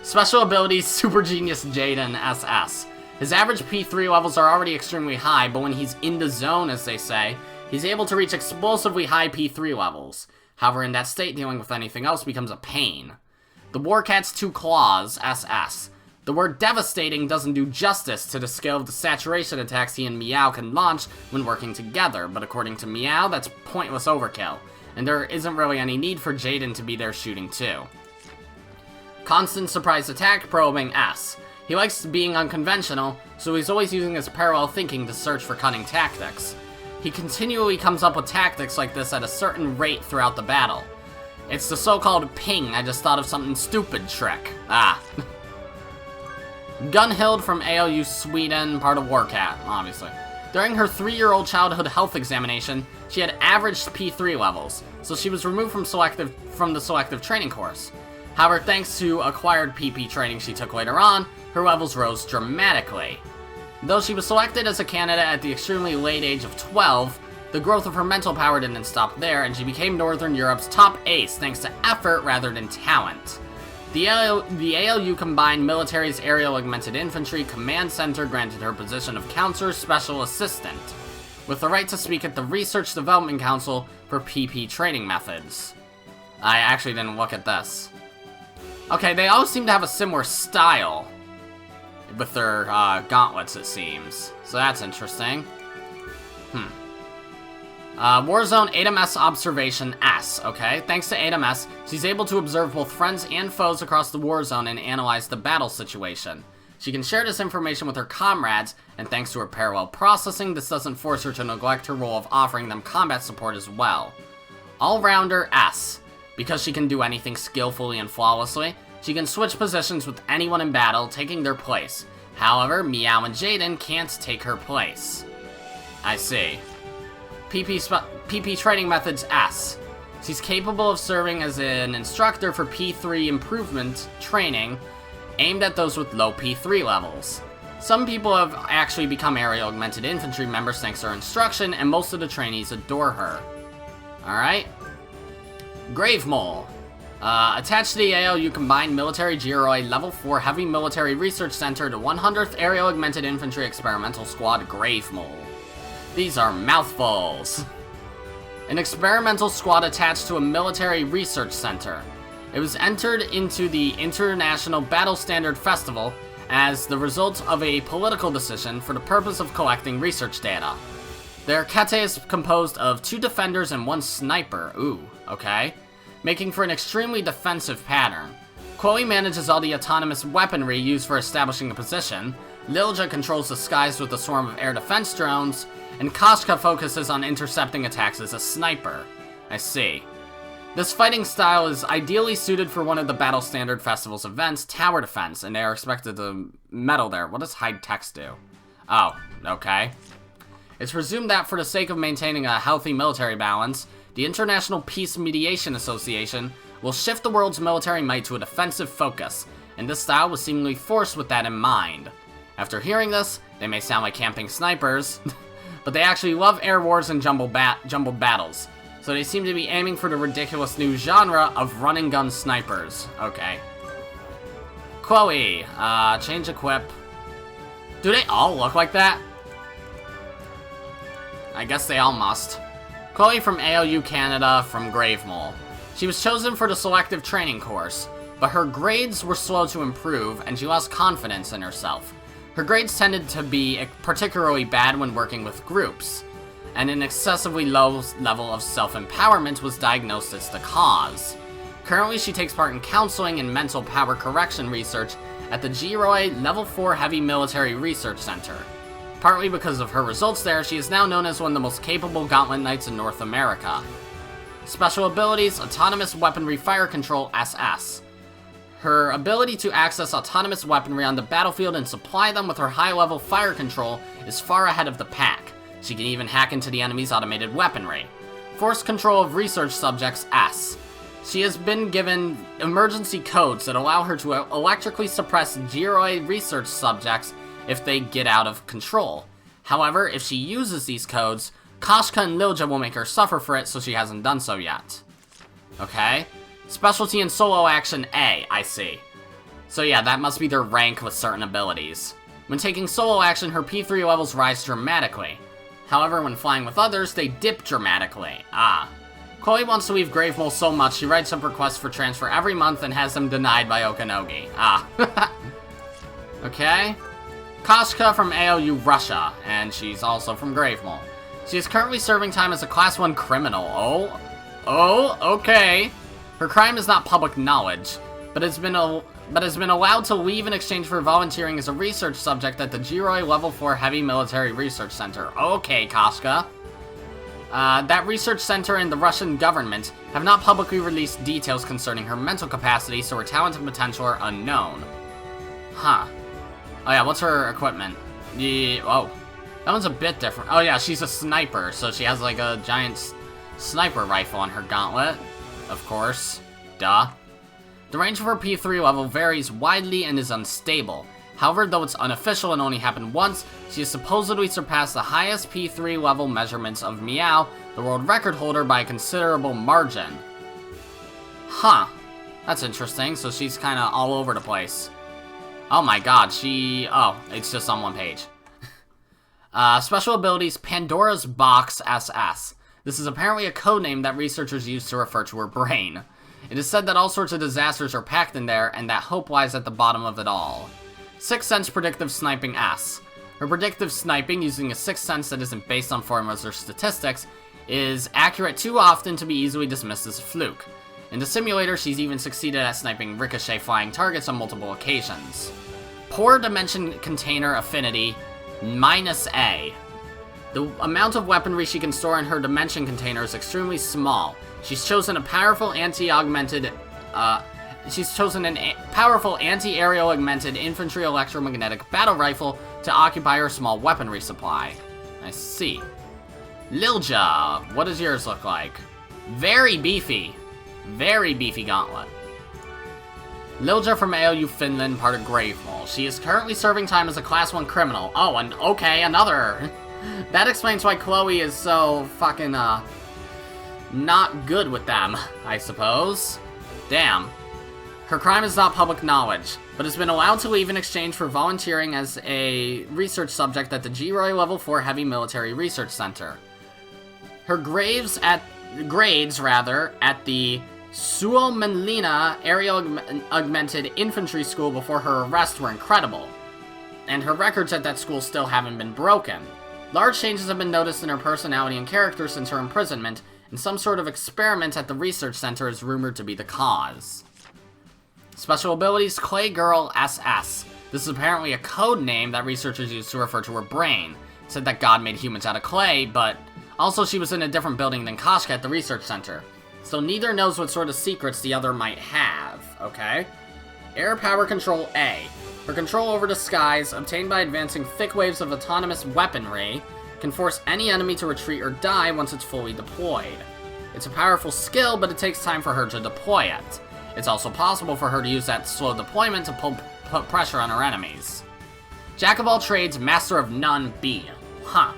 Special abilities, Super Genius Jaden SS. His average P3 levels are already extremely high, but when he's in the zone, as they say, he's able to reach explosively high P3 levels. However, in that state, dealing with anything else becomes a pain. The Warcat's 2 Claws, SS. The word devastating doesn't do justice to the scale of the saturation attacks he and Miyao can launch when working together, but according to Miyao, that's pointless overkill, and there isn't really any need for Jaden to be there shooting too. Constant Surprise Attack, Probing S. He likes being unconventional, so he's always using his parallel thinking to search for cunning tactics. He continually comes up with tactics like this at a certain rate throughout the battle. It's the so-called ping, I just thought of something stupid trick. Ah. Gunhild from ALU Sweden, part of Warcat, obviously. During her 3-year-old childhood health examination, she had average P3 levels, so she was removed from the selective training course. However, thanks to acquired PP training she took later on, her levels rose dramatically. Though she was selected as a candidate at the extremely late age of 12, the growth of her mental power didn't stop there, and she became Northern Europe's top ace thanks to effort rather than talent. The ALU Combined Military's Aerial Augmented Infantry Command Center granted her position of Counselor Special Assistant, with the right to speak at the Research Development Council for PP training methods. I actually didn't look at this. Okay, they all seem to have a similar style with their gauntlets, it seems. So that's interesting. Warzone ADMS Observation S, okay? Thanks to ADMS, she's able to observe both friends and foes across the Warzone and analyze the battle situation. She can share this information with her comrades, and thanks to her parallel processing, this doesn't force her to neglect her role of offering them combat support as well. All-Rounder S. Because she can do anything skillfully and flawlessly, she can switch positions with anyone in battle, taking their place. However, Miyao and Jaden can't take her place. I see. PP Training Methods S. She's capable of serving as an instructor for P3 improvement training, aimed at those with low P3 levels. Some people have actually become aerial augmented infantry members thanks to her instruction, and most of the trainees adore her. Alright. Grave Mole. Attached to the ALU Combined Military Giroi Level 4 Heavy Military Research Center, the 100th Aerial Augmented Infantry Experimental Squad Grave Mole. These are mouthfuls. An experimental squad attached to a military research center. It was entered into the International Battle Standard Festival as the result of a political decision for the purpose of collecting research data. Their kete is composed of 2 defenders and 1 sniper. Ooh, okay. Making for an extremely defensive pattern. Chloe manages all the autonomous weaponry used for establishing a position, Lilja controls the skies with a swarm of air defense drones, and Koshka focuses on intercepting attacks as a sniper. I see. This fighting style is ideally suited for one of the Battle Standard Festival's events, Tower Defense, and they are expected to medal there. What does hide text do? Oh, okay. It's presumed that for the sake of maintaining a healthy military balance, the International Peace Mediation Association will shift the world's military might to a defensive focus, and this style was seemingly forced with that in mind. After hearing this, they may sound like camping snipers, but they actually love air wars and jumbled battles, so they seem to be aiming for the ridiculous new genre of run-and-gun snipers. Okay. Chloe, change equip. Do they all look like that? I guess they all must. Chloe from ALU Canada from Grave Mole. She was chosen for the selective training course, but her grades were slow to improve and she lost confidence in herself. Her grades tended to be particularly bad when working with groups, and an excessively low level of self-empowerment was diagnosed as the cause. Currently, she takes part in counseling and mental power correction research at the Giroi Level 4 Heavy Military Research Center. Partly because of her results there, she is now known as one of the most capable Gauntlet Knights in North America. Special abilities, Autonomous Weaponry Fire Control SS. Her ability to access autonomous weaponry on the battlefield and supply them with her high-level fire control is far ahead of the pack. She can even hack into the enemy's automated weaponry. Force Control of Research Subjects S. She has been given emergency codes that allow her to electrically suppress Giroi research subjects if they get out of control. However, if she uses these codes, Koshka and Lilja will make her suffer for it, so she hasn't done so yet. Okay. Specialty and Solo Action A, I see. So yeah, that must be their rank with certain abilities. When taking solo action, her P3 levels rise dramatically. However, when flying with others, they dip dramatically. Ah. Chloe wants to leave Grave Mole so much, she writes up requests for transfer every month and has them denied by Okanogi. Ah. Okay. Koshka from ALU Russia, and she's also from Grave Mole. She is currently serving time as a Class 1 criminal. Oh, okay. Her crime is not public knowledge, but has been allowed to leave in exchange for volunteering as a research subject at the Giroi Level 4 Heavy Military Research Center. Okay, Koshka. That research center and the Russian government have not publicly released details concerning her mental capacity, so her talent and potential are unknown. Huh. Oh yeah, what's her equipment? Oh, that one's a bit different. Oh yeah, she's a sniper, so she has like a giant sniper rifle on her gauntlet. Of course. Duh. The range of her P3 level varies widely and is unstable. However, though it's unofficial and only happened once, she has supposedly surpassed the highest P3 level measurements of Miyao, the world record holder, by a considerable margin. Huh. That's interesting, so she's kinda all over the place. Oh my god, oh, it's just on one page. Special abilities, Pandora's Box SS. This is apparently a codename that researchers use to refer to her brain. It is said that all sorts of disasters are packed in there, and that hope lies at the bottom of it all. Sixth Sense Predictive Sniping S. Her predictive sniping, using a sixth sense that isn't based on formulas or statistics, is accurate too often to be easily dismissed as a fluke. In the simulator, she's even succeeded at sniping ricochet flying targets on multiple occasions. Poor Dimension Container Affinity, -A. The amount of weaponry she can store in her Dimension Container is extremely small. She's chosen a powerful anti-augmented, anti-aerial augmented infantry electromagnetic battle rifle to occupy her small weaponry supply. I see. Lilja, what does yours look like? Very beefy. Very beefy gauntlet. Lilja from AOU Finland, part of Gravemole. She is currently serving time as a Class 1 criminal. Oh, and okay, another. That explains why Chloe is so fucking, not good with them, I suppose. Damn. Her crime is not public knowledge, but has been allowed to leave in exchange for volunteering as a research subject at the G-Roy Level 4 Heavy Military Research Center. Her grades at the Suomenlinna Aerial Augmented Infantry School before her arrest were incredible, and her records at that school still haven't been broken. Large changes have been noticed in her personality and character since her imprisonment, and some sort of experiment at the research center is rumored to be the cause. Special abilities, Clay Girl SS. This is apparently a code name that researchers use to refer to her brain. It said that God made humans out of clay, but also she was in a different building than Koshka at the research center. So neither knows what sort of secrets the other might have, okay? Air Power Control A. Her control over the skies, obtained by advancing thick waves of autonomous weaponry, can force any enemy to retreat or die once it's fully deployed. It's a powerful skill, but it takes time for her to deploy it. It's also possible for her to use that slow deployment to put pressure on her enemies. Jack of all trades, master of none B. Huh.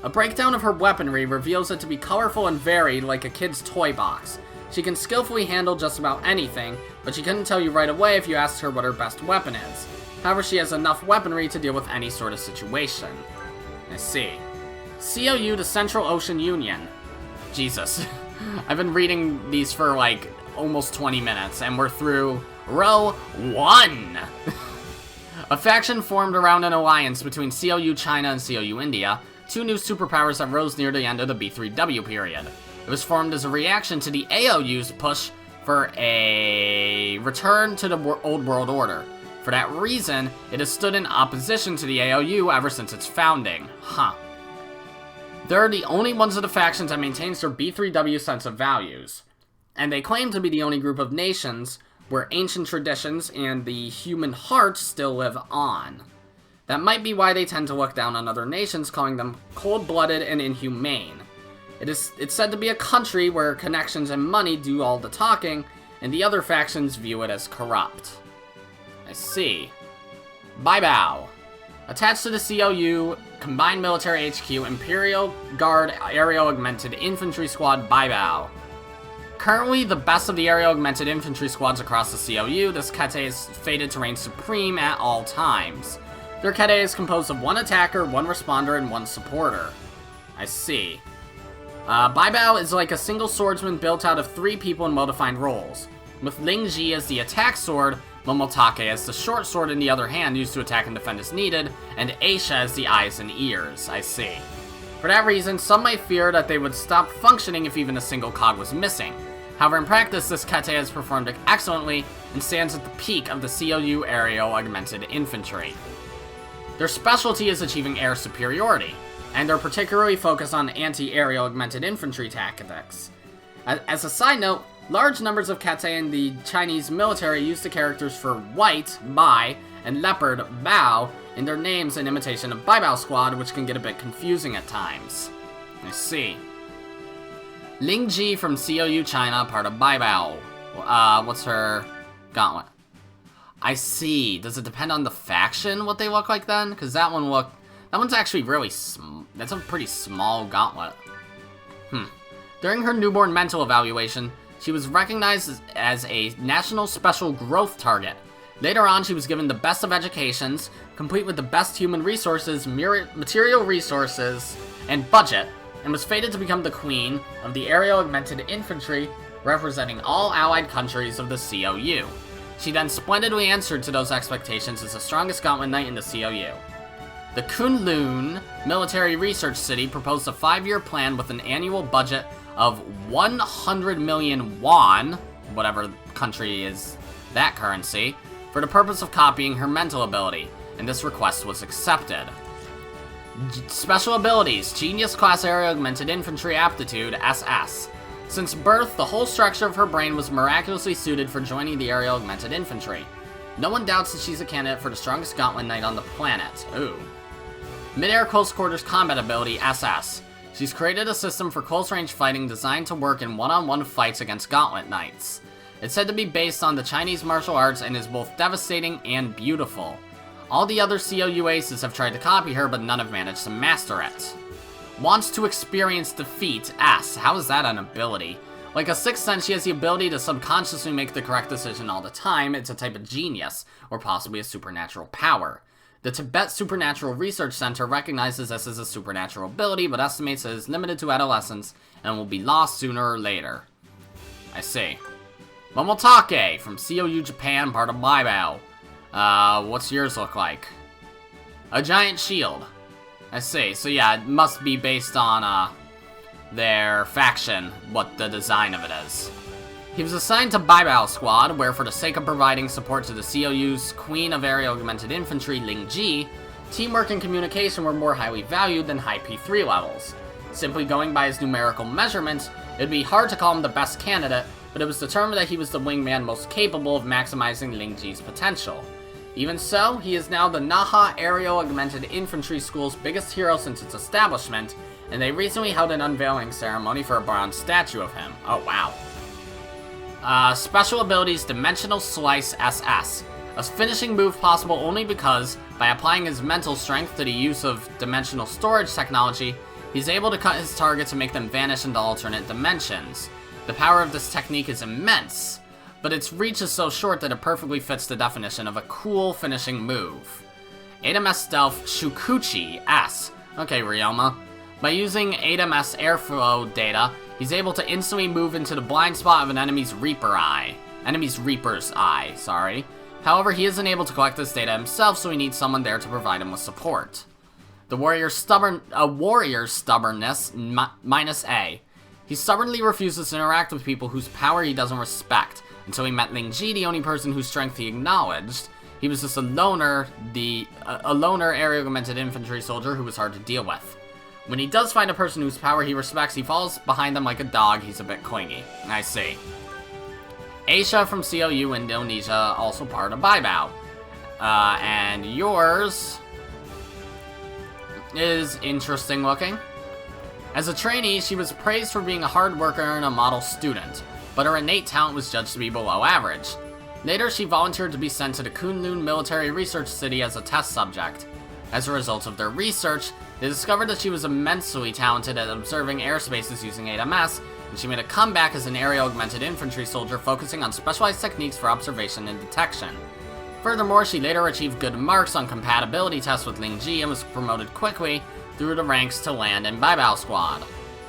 A breakdown of her weaponry reveals it to be colorful and varied like a kid's toy box. She can skillfully handle just about anything, but she couldn't tell you right away if you asked her what her best weapon is. However, she has enough weaponry to deal with any sort of situation. I see. COU to Central Ocean Union. Jesus. I've been reading these for like almost 20 minutes, and we're through row 1! A faction formed around an alliance between COU China and COU India, two new superpowers that rose near the end of the B3W period. It was formed as a reaction to the AOU's push for a return to the old world order. For that reason, it has stood in opposition to the AOU ever since its founding. Huh. They're the only ones of the factions that maintains their B3W sense of values. And they claim to be the only group of nations where ancient traditions and the human heart still live on. That might be why they tend to look down on other nations, calling them cold-blooded and inhumane. It's said to be a country where connections and money do all the talking, and the other factions view it as corrupt. I see. Baibao. Attached to the COU, Combined Military HQ, Imperial Guard Aerial Augmented Infantry Squad Baibao. Currently the best of the aerial augmented infantry squads across the COU, this kete is fated to reign supreme at all times. Their kete is composed of one attacker, one responder, and one supporter. I see. Baibao is like a single swordsman built out of 3 people in well-defined roles, with Lingji as the attack sword, Momotake as the short sword in the other hand used to attack and defend as needed, and Aisha as the eyes and ears. I see. For that reason, some might fear that they would stop functioning if even a single cog was missing. However, in practice, this kete has performed excellently and stands at the peak of the COU aerial augmented infantry. Their specialty is achieving air superiority, and they're particularly focused on anti-aerial augmented infantry tactics. As a side note, large numbers of kete in the Chinese military use the characters for white, Bai, and leopard, Bao, in their names in imitation of Baibao Squad, which can get a bit confusing at times. I see. Lingji from COU China, part of Baibao. What's her gauntlet? I see. Does it depend on the faction what they look like then? Because that one's actually really that's a pretty small gauntlet. During her newborn mental evaluation, she was recognized as a national special growth target. Later on, she was given the best of educations, complete with the best human resources, material resources, and budget, and was fated to become the queen of the aerial augmented infantry, representing all allied countries of the COU. She then splendidly answered to those expectations as the strongest Gauntlet Knight in the COU. The Kunlun Military Research City proposed a 5-year plan with an annual budget of 100 million won, whatever country is that currency, for the purpose of copying her mental ability, and this request was accepted. Special abilities, Genius Class Area Augmented Infantry Aptitude, SS. Since birth, the whole structure of her brain was miraculously suited for joining the Area Augmented Infantry. No one doubts that she's a candidate for the strongest Gauntlet Knight on the planet. Ooh. Mid-air Close Quarters Combat Ability, SS. She's created a system for close-range fighting designed to work in one-on-one fights against Gauntlet Knights. It's said to be based on the Chinese martial arts and is both devastating and beautiful. All the other COU aces have tried to copy her, but none have managed to master it. Wants to experience defeat, S. How is that an ability? Like a sixth sense, she has the ability to subconsciously make the correct decision all the time. It's a type of genius, or possibly a supernatural power. The Tibet Supernatural Research Center recognizes this as a supernatural ability, but estimates it is limited to adolescence and will be lost sooner or later. I see. Momotake from COU Japan, part of Miyao. What's yours look like? A giant shield. I see. So yeah, it must be based on, their faction, what the design of it is. He was assigned to Baibao Squad, where for the sake of providing support to the COU's Queen of Area Augmented Infantry, Ling Ji, teamwork and communication were more highly valued than high P3 levels. Simply going by his numerical measurements, it would be hard to call him the best candidate, but it was determined that he was the wingman most capable of maximizing Ling Ji's potential. Even so, he is now the Naha Aerial Augmented Infantry School's biggest hero since its establishment, and they recently held an unveiling ceremony for a bronze statue of him. Oh wow. Special abilities Dimensional Slice SS. A finishing move possible only because, by applying his mental strength to the use of dimensional storage technology, he's able to cut his targets and make them vanish into alternate dimensions. The power of this technique is immense, but its reach is so short that it perfectly fits the definition of a cool finishing move. ADMS Stealth Shukuchi S. Okay, Ryoma. By using ADMS airflow data, he's able to instantly move into the blind spot of an enemy's Reaper's eye, sorry. However, he isn't able to collect this data himself, so he needs someone there to provide him with support. The warrior's stubbornness, minus A. He stubbornly refuses to interact with people whose power he doesn't respect. Until he met Ling Ji, the only person whose strength he acknowledged. He was just a loner area augmented infantry soldier who was hard to deal with. When he does find a person whose power he respects, he falls behind them like a dog. He's a bit clingy. I see. Asia from COU Indonesia, also part of Baibao. And yours is interesting looking. As a trainee, she was praised for being a hard worker and a model student, but her innate talent was judged to be below average. Later, she volunteered to be sent to the Kunlun Military Research City as a test subject. As a result of their research, they discovered that she was immensely talented at observing airspaces using ADMS, and she made a comeback as an area augmented infantry soldier focusing on specialized techniques for observation and detection. Furthermore, she later achieved good marks on compatibility tests with Ling Ji and was promoted quickly through the ranks to land in Baibao Squad.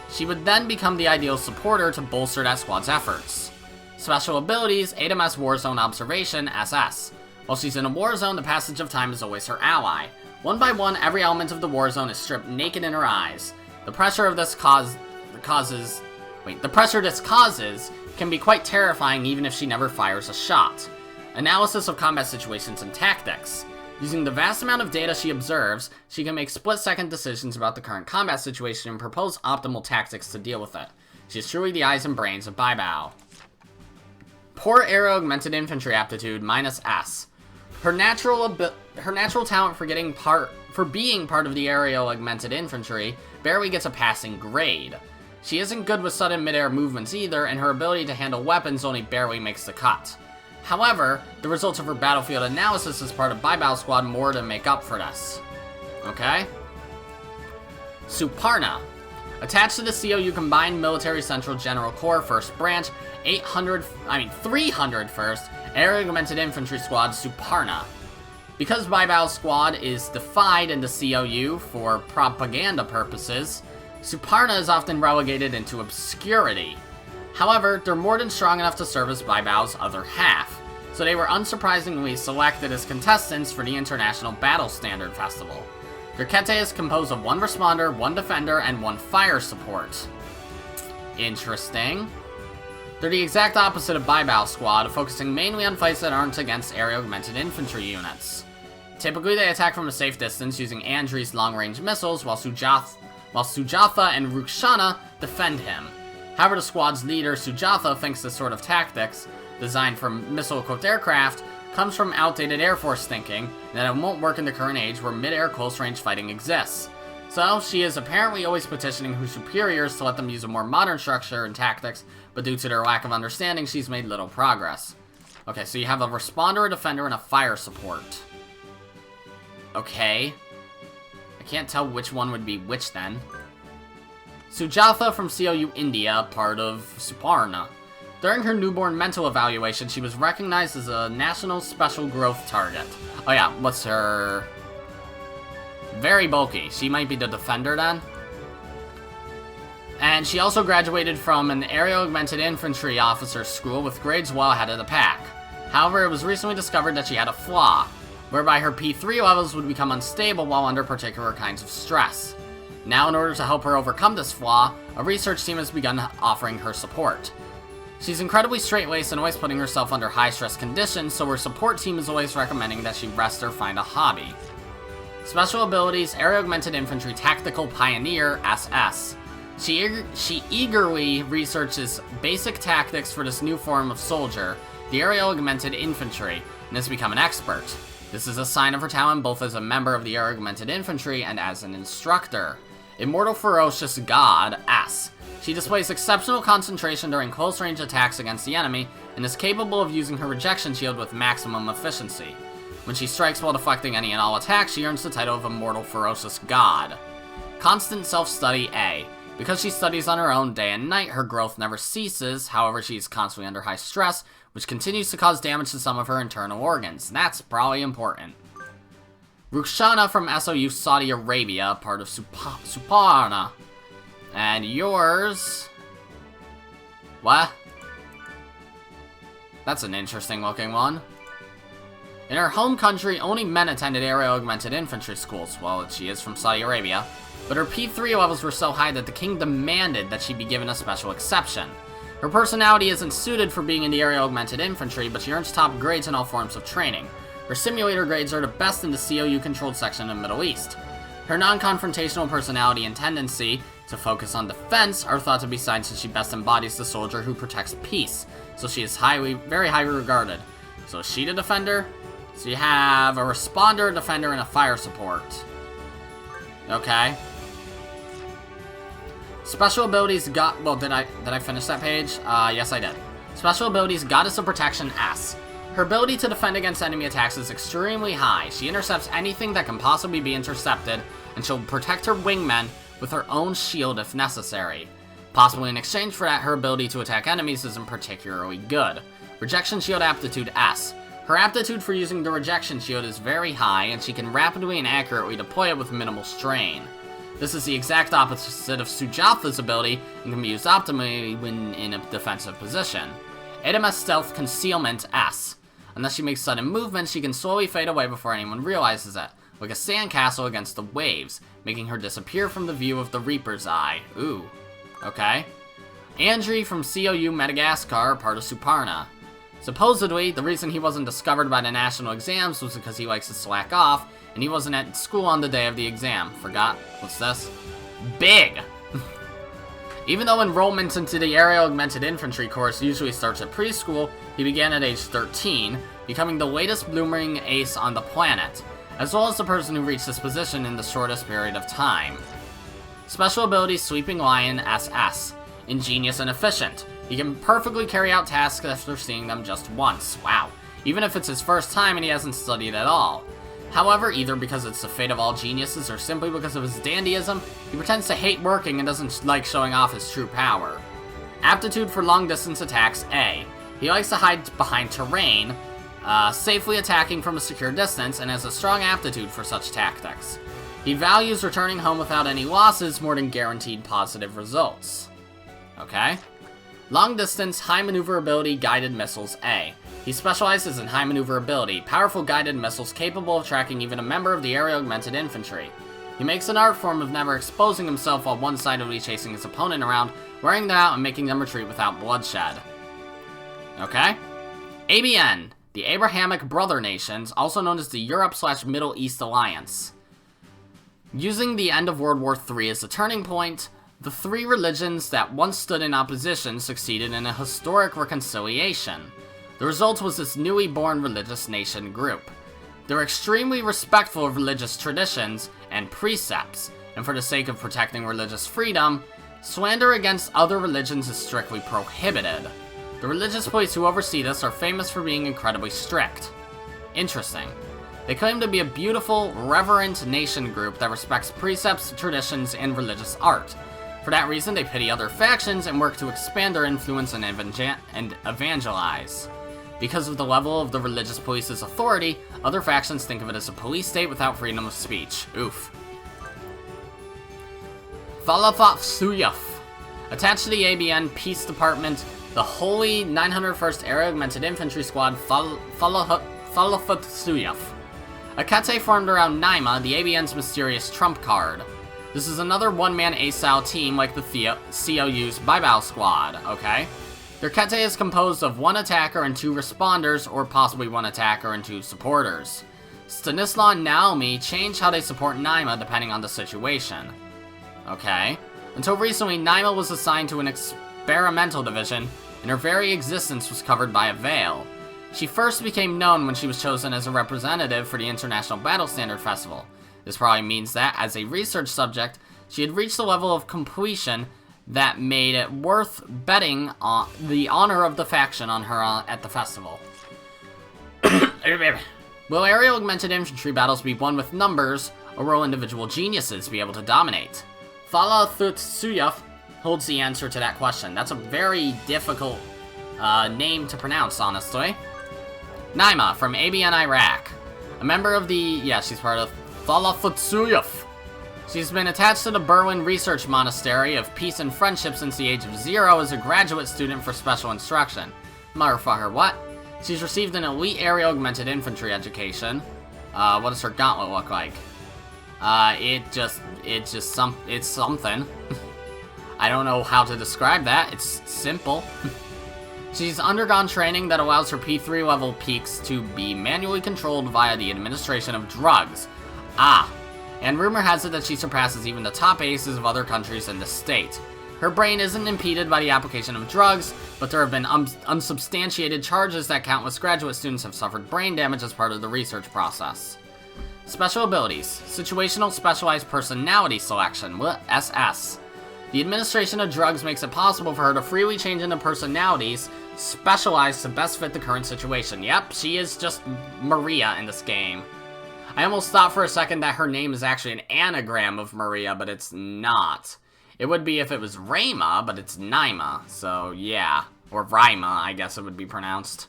She would then become the ideal supporter to bolster that squad's efforts. Special abilities, ADMS Warzone Observation, SS. While she's in a war zone, the passage of time is always her ally. One by one, every element of the war zone is stripped naked in her eyes. The pressure this causes can be quite terrifying even if she never fires a shot. Analysis of combat situations and tactics. Using the vast amount of data she observes, she can make split-second decisions about the current combat situation and propose optimal tactics to deal with it. She is truly the eyes and brains of Baibao. Poor Air Augmented Infantry Aptitude, minus S. Her natural talent for being part of the aerial augmented infantry barely gets a passing grade. She isn't good with sudden mid-air movements either, and her ability to handle weapons only barely makes the cut. However, the results of her battlefield analysis as part of Baibao Squad more than make up for this. Okay? Suparna. Attached to the COU Combined Military Central General Corps 1st Branch, 301st Air Augmented Infantry Squad, Suparna. Because Baibao Squad is defied in the COU for propaganda purposes, Suparna is often relegated into obscurity. However, they're more than strong enough to serve as Baibao's other half, so they were unsurprisingly selected as contestants for the International Battle Standard Festival. Gurkete is composed of 1 responder, 1 defender, and 1 fire support. Interesting. They're the exact opposite of Baibao Squad, focusing mainly on fights that aren't against area-augmented infantry units. Typically, they attack from a safe distance using Andri's long-range missiles, while Sujatha and Rukshana defend him. However, the squad's leader, Sujatha, thinks this sort of tactics, designed for missile-equipped aircraft, comes from outdated Air Force thinking, and that it won't work in the current age where mid-air close-range fighting exists. So, she is apparently always petitioning her superiors to let them use a more modern structure and tactics, but due to their lack of understanding, she's made little progress. Okay, so you have a responder, a defender, and a fire support. Okay. I can't tell which one would be which then. Sujatha from COU India, part of Suparna. During her newborn mental evaluation, she was recognized as a National Special Growth Target. Oh yeah, what's her... Very bulky. She might be the defender then. And she also graduated from an Aerial-Augmented Infantry Officer's School with grades well ahead of the pack. However, it was recently discovered that she had a flaw, whereby her P3 levels would become unstable while under particular kinds of stress. Now, in order to help her overcome this flaw, a research team has begun offering her support. She's incredibly straight-laced and always putting herself under high-stress conditions, so her support team is always recommending that she rest or find a hobby. Special abilities, Aerial-Augmented Infantry Tactical Pioneer, SS. She eagerly researches basic tactics for this new form of soldier, the Aerial-Augmented Infantry, and has become an expert. This is a sign of her talent both as a member of the Aerial-Augmented Infantry and as an instructor. Immortal Ferocious God, S. She displays exceptional concentration during close-range attacks against the enemy, and is capable of using her rejection shield with maximum efficiency. When she strikes while deflecting any and all attacks, she earns the title of Immortal Ferocious God. Constant Self-Study A. Because she studies on her own day and night, her growth never ceases, however she is constantly under high stress, which continues to cause damage to some of her internal organs. That's probably important. Rukshana from SOU Saudi Arabia, part of Suparna. And yours... What? That's an interesting looking one. In her home country, only men attended Aerial-Augmented Infantry schools. Well, she is from Saudi Arabia. But her P3 levels were so high that the king demanded that she be given a special exception. Her personality isn't suited for being in the Aerial-Augmented Infantry, but she earns top grades in all forms of training. Her simulator grades are the best in the COU-controlled section of the Middle East. Her non-confrontational personality and tendency to focus on defense are thought to be signs that she best embodies the soldier who protects peace, so she is very highly regarded. So is she the defender? So you have a responder, a defender, and a fire support. Okay. Special abilities well, did I finish that page? Yes I did. Special abilities, Goddess of Protection S. Her ability to defend against enemy attacks is extremely high. She intercepts anything that can possibly be intercepted, and she'll protect her wingmen with her own shield if necessary. Possibly in exchange for that, her ability to attack enemies isn't particularly good. Rejection Shield Aptitude S. Her aptitude for using the Rejection Shield is very high, and she can rapidly and accurately deploy it with minimal strain. This is the exact opposite of Sujatha's ability, and can be used optimally when in a defensive position. ADMS Stealth Concealment S. Unless she makes sudden movements, she can slowly fade away before anyone realizes it, like a sandcastle against the waves, making her disappear from the view of the Reaper's Eye. Ooh. Okay. Andri from COU Madagascar, part of Suparna. Supposedly, the reason he wasn't discovered by the national exams was because he likes to slack off, and he wasn't at school on the day of the exam. Forgot? What's this? Big! Even though enrollment into the Aerial-Augmented Infantry course usually starts at preschool, he began at age 13, becoming the latest blooming ace on the planet, as well as the person who reached this position in the shortest period of time. Special ability Sweeping Lion SS. Ingenious and efficient. He can perfectly carry out tasks after seeing them just once. Wow. Even if it's his first time and he hasn't studied at all. However, either because it's the fate of all geniuses or simply because of his dandyism, he pretends to hate working and doesn't like showing off his true power. Aptitude for long-distance attacks A. He likes to hide behind terrain, safely attacking from a secure distance, and has a strong aptitude for such tactics. He values returning home without any losses more than guaranteed positive results. Okay. Long-distance, high maneuverability guided missiles A. He specializes in high maneuverability, powerful guided missiles capable of tracking even a member of the Aerial-Augmented Infantry. He makes an art form of never exposing himself while one-sidedly chasing his opponent around, wearing them out and making them retreat without bloodshed. Okay? ABN, the Abrahamic Brother Nations, also known as the Europe/Middle East Alliance. Using the end of World War III as a turning point, the three religions that once stood in opposition succeeded in a historic reconciliation. The result was this newly born religious nation group. They're extremely respectful of religious traditions and precepts, and for the sake of protecting religious freedom, slander against other religions is strictly prohibited. The religious police who oversee this are famous for being incredibly strict. Interesting. They claim to be a beautiful, reverent nation group that respects precepts, traditions, and religious art. For that reason, they pity other factions and work to expand their influence and evangelize. Because of the level of the religious police's authority, other factions think of it as a police state without freedom of speech. Oof. Thalathot-Suyaf. Attached to the ABN Peace Department, the Holy 901st Area Augmented Infantry Squad Thalathot-Suyaf. A kete formed around Naima, the ABN's mysterious trump card. This is another one-man ASAL team like the COU's Baibao Squad, okay? Their kete is composed of one attacker and two responders, or possibly one attacker and two supporters. Stanislaw and Naomi change how they support Naima depending on the situation. Okay. Until recently, Naima was assigned to an experimental division, and her very existence was covered by a veil. She first became known when she was chosen as a representative for the International Battle Standard Festival. This probably means that, as a research subject, she had reached a level of completion that made it worth betting on the honor of the faction on her at the festival. Will aerial augmented infantry battles be won with numbers, or will individual geniuses be able to dominate? Thalathot-Suyaf holds the answer to that question. That's a very difficult name to pronounce, honestly. Naima, from ABN Iraq. A member of the... yeah, she's part of Thalathot-Suyaf. She's been attached to the Berwyn Research Monastery of Peace and Friendship since the age of 0 as a graduate student for special instruction. Motherfucker, what? She's received an elite aerial augmented infantry education. What does her gauntlet look like? It's something. I don't know how to describe that. It's simple. She's undergone training that allows her P3 level peaks to be manually controlled via the administration of drugs. And rumor has it that she surpasses even the top aces of other countries in the state. Her brain isn't impeded by the application of drugs, but there have been unsubstantiated charges that countless graduate students have suffered brain damage as part of the research process. Special abilities. Situational Specialized Personality Selection, SS. The administration of drugs makes it possible for her to freely change into personalities specialized to best fit the current situation. Yep, she is just Maria in this game. I almost thought for a second that her name is actually an anagram of Maria, but it's not. It would be if it was Rayma, but it's Naima, so yeah. Or Rima, I guess it would be pronounced.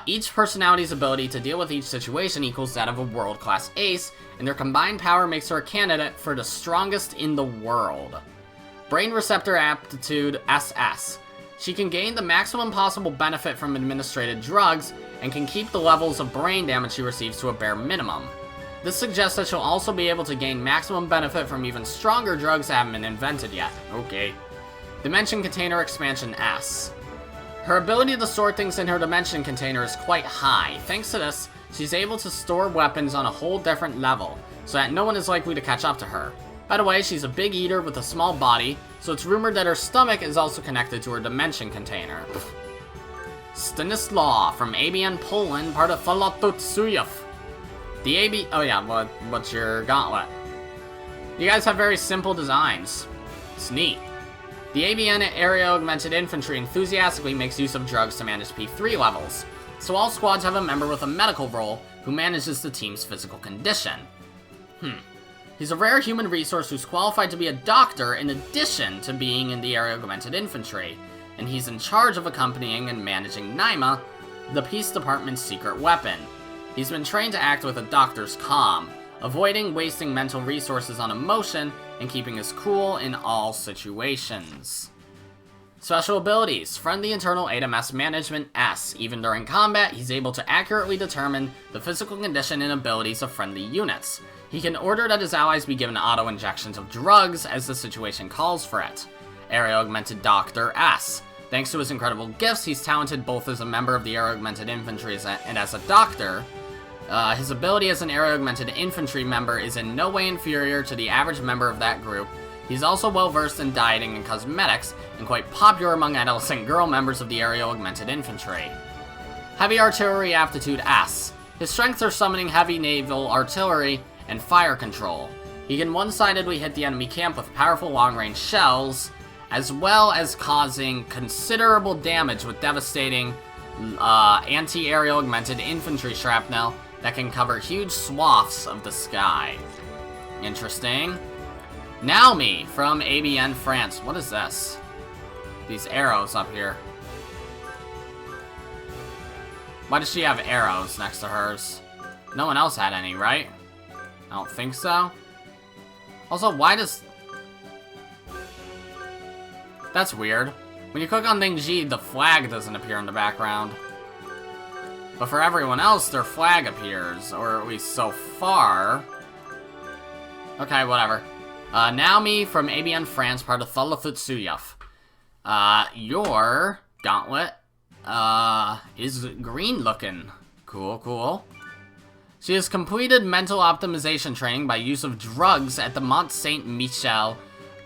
Each personality's ability to deal with each situation equals that of a world-class ace, and their combined power makes her a candidate for the strongest in the world. Brain Receptor Aptitude SS. She can gain the maximum possible benefit from administrated drugs, and can keep the levels of brain damage she receives to a bare minimum. This suggests that she'll also be able to gain maximum benefit from even stronger drugs that haven't been invented yet. Okay. Dimension Container Expansion S. Her ability to store things in her dimension container is quite high. Thanks to this, she's able to store weapons on a whole different level, so that no one is likely to catch up to her. By the way, she's a big eater with a small body, so it's rumored that her stomach is also connected to her dimension container. Stanislaw, from ABN Poland, part of Thalathot-Suyaf. The oh yeah, what's your gauntlet? You guys have very simple designs. It's neat. The ABN Area Augmented Infantry enthusiastically makes use of drugs to manage P3 levels, so all squads have a member with a medical role who manages the team's physical condition. He's a rare human resource who's qualified to be a doctor in addition to being in the Area Augmented Infantry, and he's in charge of accompanying and managing Naima, the Peace Department's secret weapon. He's been trained to act with a doctor's calm, avoiding wasting mental resources on emotion and keeping his cool in all situations. Special abilities. Friendly Internal AMS Management S. Even during combat, he's able to accurately determine the physical condition and abilities of friendly units. He can order that his allies be given auto-injections of drugs as the situation calls for it. Area Augmented Doctor S. Thanks to his incredible gifts, he's talented both as a member of the Area Augmented Infantry and as a doctor. His ability as an Area Augmented Infantry member is in no way inferior to the average member of that group. He's also well-versed in dieting and cosmetics, and quite popular among adolescent girl members of the Area Augmented Infantry. Heavy Artillery Aptitude S. His strengths are summoning heavy naval artillery and fire control. He can one-sidedly hit the enemy camp with powerful long-range shells, as well as causing considerable damage with devastating anti-aerial augmented infantry shrapnel that can cover huge swaths of the sky. Interesting. Naomi from ABN France. What is this? These arrows up here. Why does she have arrows next to hers? No one else had any, right? I don't think so. Also, why does... That's weird. When you click on thing G, the flag doesn't appear in the background. But for everyone else, their flag appears. Or at least so far. Okay, whatever. Naomi from ABN France, part of Thalathutsuyev. Your gauntlet, is green looking. Cool, cool. She has completed mental optimization training by use of drugs at the Mont Saint Michel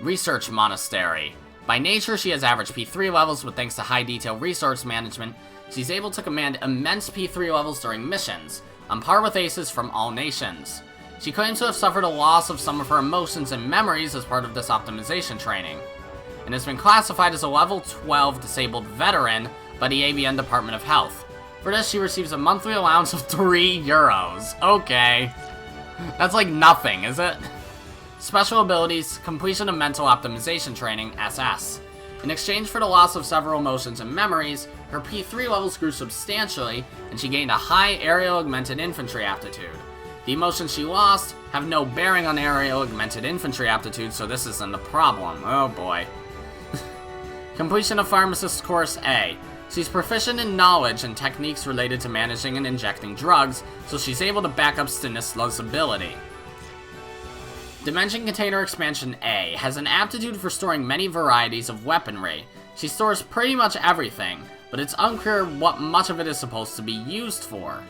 Research Monastery. By nature, she has average P3 levels, but thanks to high detail resource management, she's able to command immense P3 levels during missions, on par with aces from all nations. She claims to have suffered a loss of some of her emotions and memories as part of this optimization training, and has been classified as a level 12 disabled veteran by the ABN Department of Health. For this, she receives a monthly allowance of 3 euros. Okay. That's like nothing, is it? Special abilities, completion of mental optimization training, SS. In exchange for the loss of several emotions and memories, her P3 levels grew substantially, and she gained a high aerial augmented infantry aptitude. The emotions she lost have no bearing on aerial augmented infantry aptitude, so this isn't a problem. Oh boy. Completion of Pharmacist Course A. She's proficient in knowledge and techniques related to managing and injecting drugs, so she's able to back up Stanisla's ability. Dimension Container Expansion A has an aptitude for storing many varieties of weaponry. She stores pretty much everything, but it's unclear what much of it is supposed to be used for.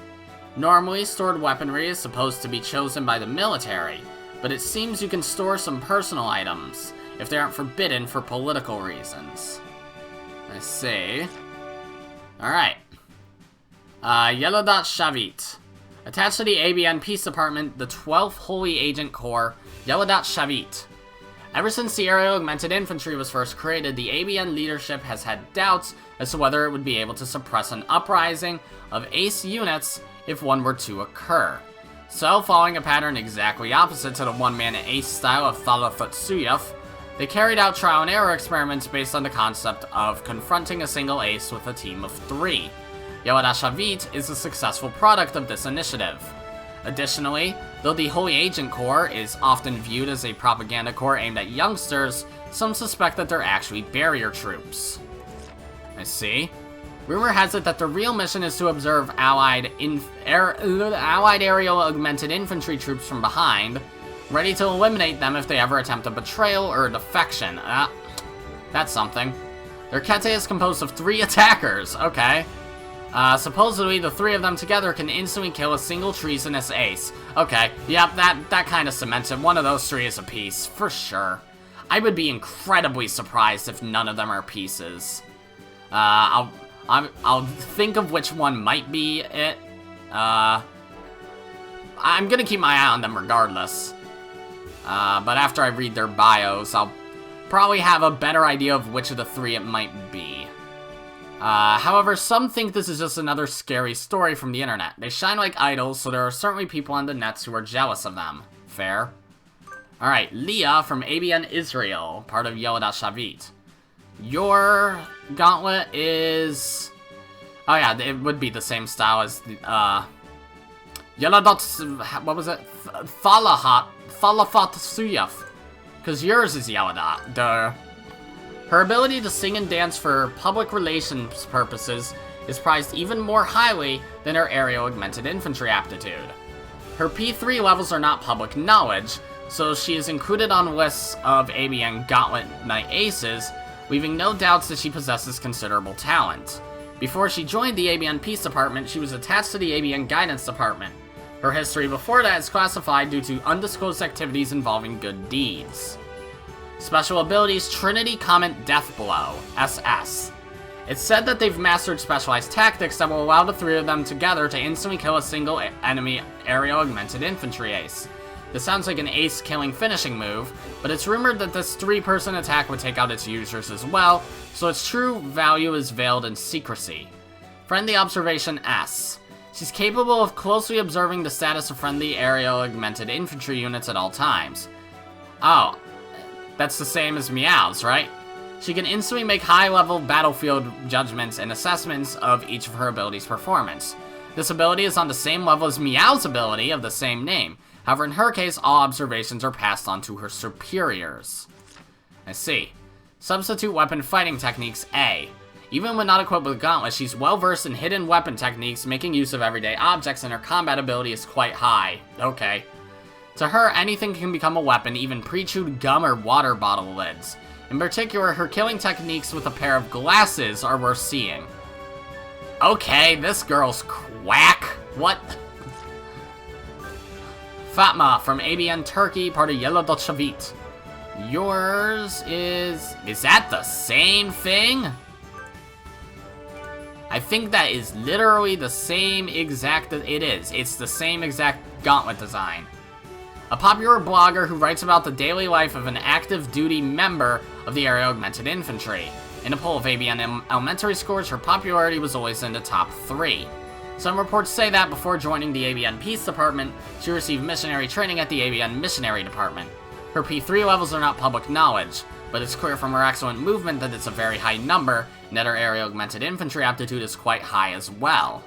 Normally, stored weaponry is supposed to be chosen by the military, but it seems you can store some personal items, if they aren't forbidden for political reasons. I see. Alright. Yellow Dot Shavit. Attached to the ABN Peace Department, the 12th Holy Agent Corps, Yellow Dot Shavit. Ever since the Aerial Augmented Infantry was first created, the ABN leadership has had doubts as to whether it would be able to suppress an uprising of ace units if one were to occur. So, following a pattern exactly opposite to the one-man ace style of Thalathutsuyev, they carried out trial and error experiments based on the concept of confronting a single ace with a team of 3. Yellow Dot Shavit is a successful product of this initiative. Additionally, though the Holy Agent Corps is often viewed as a propaganda corps aimed at youngsters, some suspect that they're actually barrier troops. I see. Rumor has it that the real mission is to observe allied aerial augmented infantry troops from behind, ready to eliminate them if they ever attempt a betrayal or a defection. That's something. Their kete is composed of 3 attackers, okay. Supposedly, the 3 of them together can instantly kill a single treasonous ace. Okay, yep, that kind of cements it. One of those 3 is a piece, for sure. I would be incredibly surprised if none of them are pieces. I'll think of which one might be it. I'm gonna keep my eye on them regardless. But after I read their bios, I'll probably have a better idea of which of the 3 it might be. However, some think this is just another scary story from the internet. They shine like idols, so there are certainly people on the nets who are jealous of them. Fair. Alright, Leah from ABN Israel, part of Yellow Dot Shavit. Your gauntlet is... Oh yeah, it would be the same style as the, Yellow Dot... What was it? Thalathutsuyev. Because yours is Yellow Dot. Duh. Her ability to sing and dance for public relations purposes is prized even more highly than her aerial augmented infantry aptitude. Her P3 levels are not public knowledge, so she is included on lists of ABN Gauntlet Knight aces, leaving no doubts that she possesses considerable talent. Before she joined the ABN Peace Department, she was attached to the ABN Guidance Department. Her history before that is classified due to undisclosed activities involving good deeds. Special abilities: Trinity Comet Death Blow, SS. It's said that they've mastered specialized tactics that will allow the three of them together to instantly kill a single enemy aerial augmented infantry ace. This sounds like an ace-killing finishing move, but it's rumored that this three-person attack would take out its users as well, so its true value is veiled in secrecy. Friendly Observation S. She's capable of closely observing the status of friendly aerial augmented infantry units at all times. Oh, that's the same as Miyao's, right? She can instantly make high-level battlefield judgments and assessments of each of her abilities' performance. This ability is on the same level as Miyao's ability of the same name. However, in her case, all observations are passed on to her superiors. I see. Substitute Weapon Fighting Techniques A. Even when not equipped with Gauntlets, she's well-versed in hidden weapon techniques, making use of everyday objects, and her combat ability is quite high. Okay. To her, anything can become a weapon, even pre-chewed gum or water bottle lids. In particular, her killing techniques with a pair of glasses are worth seeing. Okay, this girl's quack. What? Fatma from ABN Turkey, part of Yellow Dolchavit. Yours is... Is that the same thing? I think that is literally the same exact... It is. It's the same exact gauntlet design. A popular blogger who writes about the daily life of an active duty member of the Aerial Augmented Infantry. In a poll of ABN elementary scores, her popularity was always in the top 3. Some reports say that before joining the ABN Peace Department, she received missionary training at the ABN Missionary Department. Her P3 levels are not public knowledge, but it's clear from her excellent movement that it's a very high number, and that her aerial augmented infantry aptitude is quite high as well.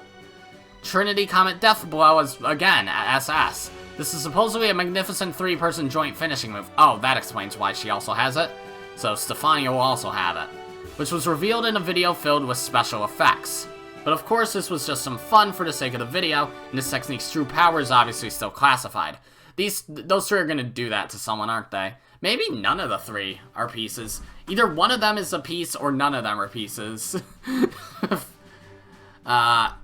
Trinity Comet Death Blow is, again, SS. This is supposedly a magnificent 3-person joint finishing move. Oh, that explains why she also has it. So Stefania will also have it. Which was revealed in a video filled with special effects. But of course, this was just some fun for the sake of the video, and this technique's true power is obviously still classified. Those three are gonna do that to someone, aren't they? Maybe none of the three are pieces. Either one of them is a piece, or none of them are pieces.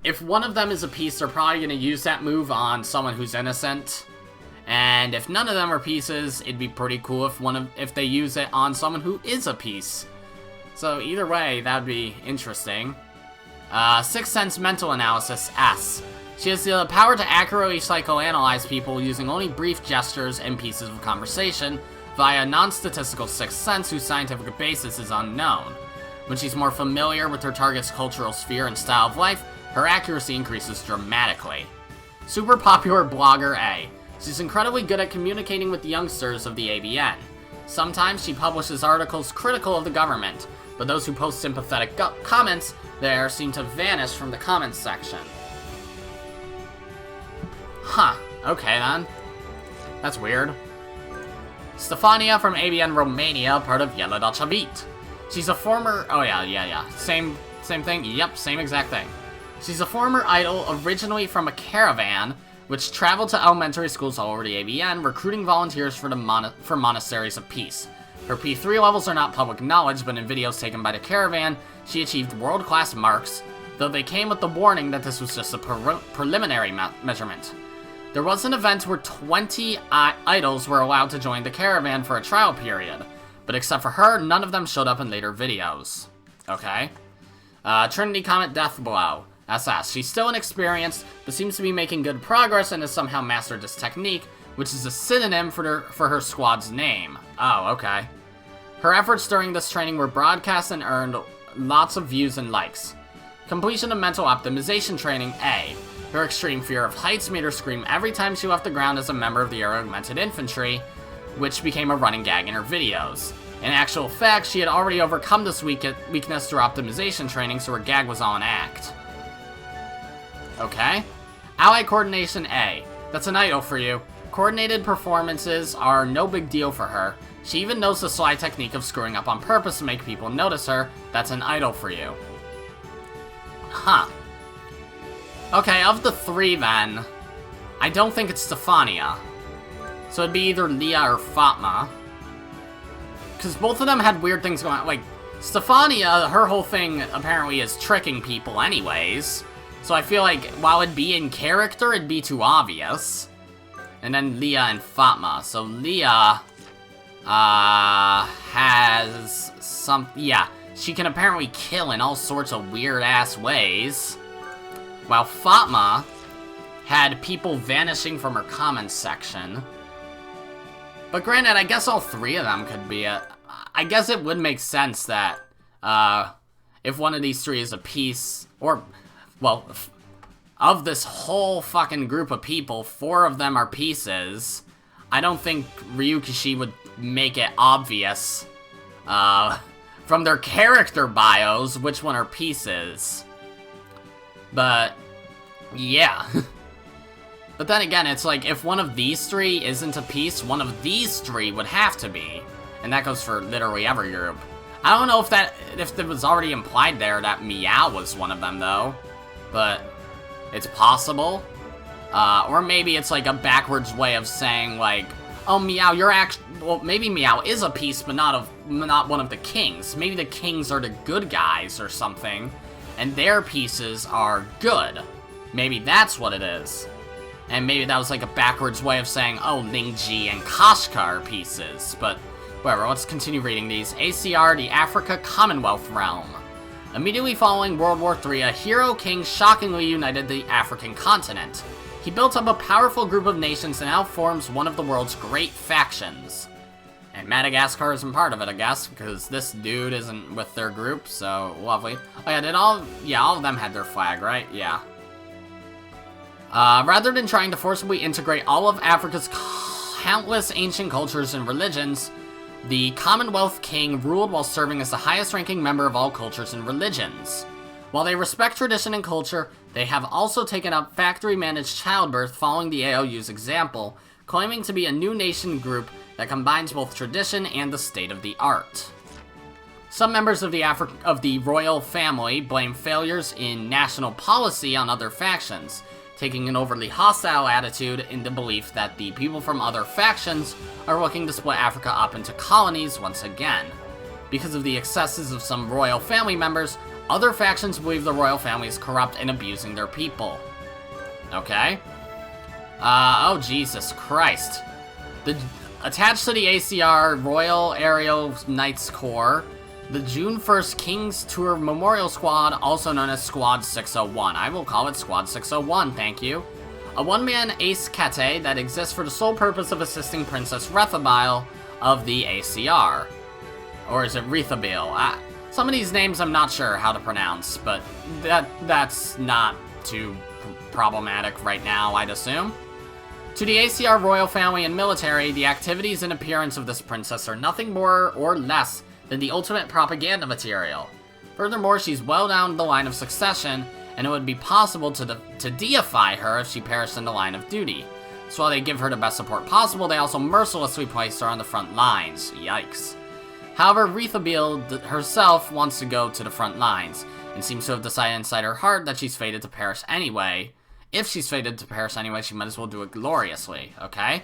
If one of them is a piece, they're probably gonna use that move on someone who's innocent. And if none of them are pieces, it'd be pretty cool if they use it on someone who is a piece. So either way, that'd be interesting. Sixth Sense Mental Analysis, S. She has the power to accurately psychoanalyze people using only brief gestures and pieces of conversation via a non-statistical sixth sense whose scientific basis is unknown. When she's more familiar with her target's cultural sphere and style of life, her accuracy increases dramatically. Super popular blogger A. She's incredibly good at communicating with the youngsters of the ABN. Sometimes she publishes articles critical of the government, but those who post sympathetic comments there seem to vanish from the comments section. Huh, okay then. That's weird. Stefania from ABN Romania, part of Yellow Dolchavit. She's a former... Oh yeah. Same thing? Yep, same exact thing. She's a former idol originally from a caravan, which traveled to elementary schools all over the ABN, recruiting volunteers for Monasteries of Peace. Her P3 levels are not public knowledge, but in videos taken by the caravan, she achieved world-class marks, though they came with the warning that this was just a preliminary measurement. There was an event where 20 idols were allowed to join the caravan for a trial period, but except for her, none of them showed up in later videos. Okay. Trinity Comet Death Blow, SS. She's still inexperienced, but seems to be making good progress and has somehow mastered this technique, which is a synonym for her squad's name. Oh, okay. Her efforts during this training were broadcast and earned lots of views and likes. Completion of mental optimization training, A. Her extreme fear of heights made her scream every time she left the ground as a member of the Aerial Augmented Infantry, which became a running gag in her videos. In actual fact, she had already overcome this weakness through optimization training, so her gag was all an act. Okay. Ally Coordination A. That's an idol for you. Coordinated performances are no big deal for her. She even knows the sly technique of screwing up on purpose to make people notice her. That's an idol for you. Huh. Okay, of the three then, I don't think it's Stefania. So it'd be either Leah or Fatma. Because both of them had weird things going on. Like, Stefania, her whole thing apparently is tricking people anyways. So I feel like while it'd be in character, it'd be too obvious. And then Leah and Fatma. So Leah has some... Yeah, she can apparently kill in all sorts of weird-ass ways. While Fatma had people vanishing from her comments section. But granted, I guess all three of them could be I guess it would make sense that, if one of these three is a piece, or, well, of this whole fucking group of people, 4 of them are pieces. I don't think Ryukishi would make it obvious, from their character bios, which one are pieces. But, yeah. But then again, it's like, if one of these 3 isn't a piece, one of these 3 would have to be. And that goes for literally every group. I don't know if it was already implied there that Miyao was one of them, though. But it's possible. Or maybe it's like a backwards way of saying, like, oh, Miyao, you're actually... Well, maybe Miyao is a piece, but not one of the kings. Maybe the kings are the good guys or something. And their pieces are good. Maybe that's what it is. And maybe that was like a backwards way of saying, oh, Lingji and Kashka are pieces. But whatever, let's continue reading these. ACR, the Africa Commonwealth Realm. Immediately following World War III, a hero king shockingly united the African continent. He built up a powerful group of nations and now forms one of the world's great factions. And Madagascar isn't part of it, I guess, because this dude isn't with their group, so lovely. Oh yeah, all of them had their flag, right? Yeah. Rather than trying to forcibly integrate all of Africa's countless ancient cultures and religions, the Commonwealth King ruled while serving as the highest-ranking member of all cultures and religions. While they respect tradition and culture, they have also taken up factory-managed childbirth following the AOU's example, claiming to be a new nation group that combines both tradition and the state-of-the-art. Some members of the royal family blame failures in national policy on other factions, taking an overly hostile attitude in the belief that the people from other factions are looking to split Africa up into colonies once again. Because of the excesses of some royal family members, other factions believe the royal family is corrupt and abusing their people. Okay. Oh Jesus Christ. Attached to the ACR Royal Aerial Knights Corps, the June 1st King's Tour Memorial Squad, also known as Squad 601. I will call it Squad 601, thank you. A one-man ace kete that exists for the sole purpose of assisting Princess Rethabile of the ACR. Or is it Rethabile? Some of these names I'm not sure how to pronounce, but that's not too problematic right now, I'd assume. To the ACR royal family and military, the activities and appearance of this princess are nothing more or less than the ultimate propaganda material. Furthermore, she's well down the line of succession, and it would be possible to deify her if she perished in the line of duty. So while they give her the best support possible, they also mercilessly place her on the front lines. Yikes. However, Rethabile herself wants to go to the front lines, and seems to have decided inside her heart that she's fated to perish anyway. If she's fated to perish anyway, she might as well do it gloriously, okay?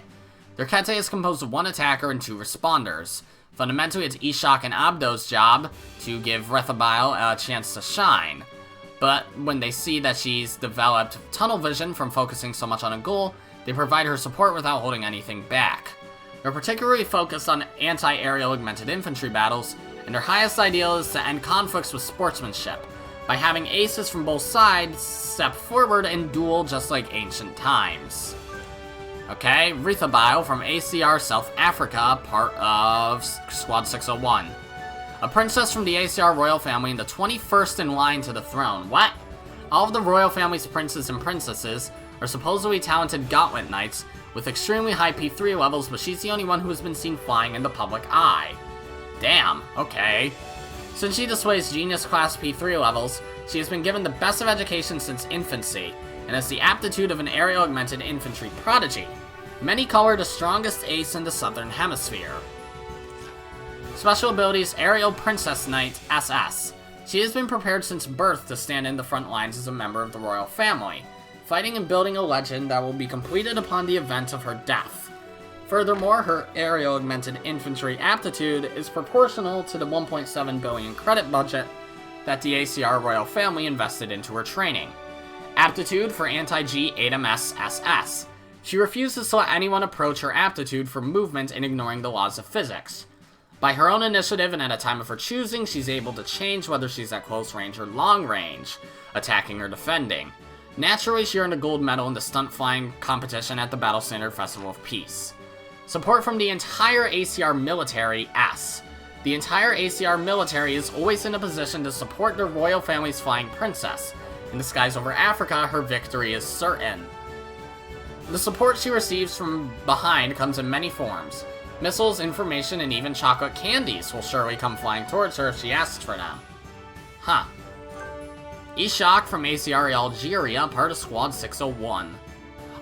Their kete is composed of 1 attacker and 2 responders. Fundamentally, it's Ishak and Abdo's job to give Rethabile a chance to shine. But when they see that she's developed tunnel vision from focusing so much on a goal, they provide her support without holding anything back. They're particularly focused on anti-aerial augmented infantry battles, and their highest ideal is to end conflicts with sportsmanship, by having aces from both sides step forward and duel just like ancient times. Okay, Rethabile from ACR South Africa, part of Squad 601. A princess from the ACR royal family and the 21st in line to the throne. What? All of the royal family's princes and princesses are supposedly talented Gauntlet Knights with extremely high P3 levels, but she's the only one who has been seen flying in the public eye. Damn, okay. Since she displays genius class P3 levels, she has been given the best of education since infancy, and has the aptitude of an aerial augmented infantry prodigy. Many call her the strongest ace in the Southern Hemisphere. Special abilities: Aerial Princess Knight SS. She has been prepared since birth to stand in the front lines as a member of the royal family, fighting and building a legend that will be completed upon the event of her death. Furthermore, her aerial augmented infantry aptitude is proportional to the 1.7 billion credit budget that the ACR royal family invested into her training. Aptitude for Anti-G ATOM-S SS. She refuses to let anyone approach her aptitude for movement and ignoring the laws of physics. By her own initiative and at a time of her choosing, she's able to change whether she's at close range or long range, attacking or defending. Naturally, she earned a gold medal in the stunt flying competition at the Battle Standard Festival of Peace. Support from the entire ACR military S. The entire ACR military is always in a position to support the royal family's flying princess. In the skies over Africa, her victory is certain. The support she receives from behind comes in many forms. Missiles, information, and even chocolate candies will surely come flying towards her if she asks for them. Huh. Ishak from ACR Algeria, part of Squad 601.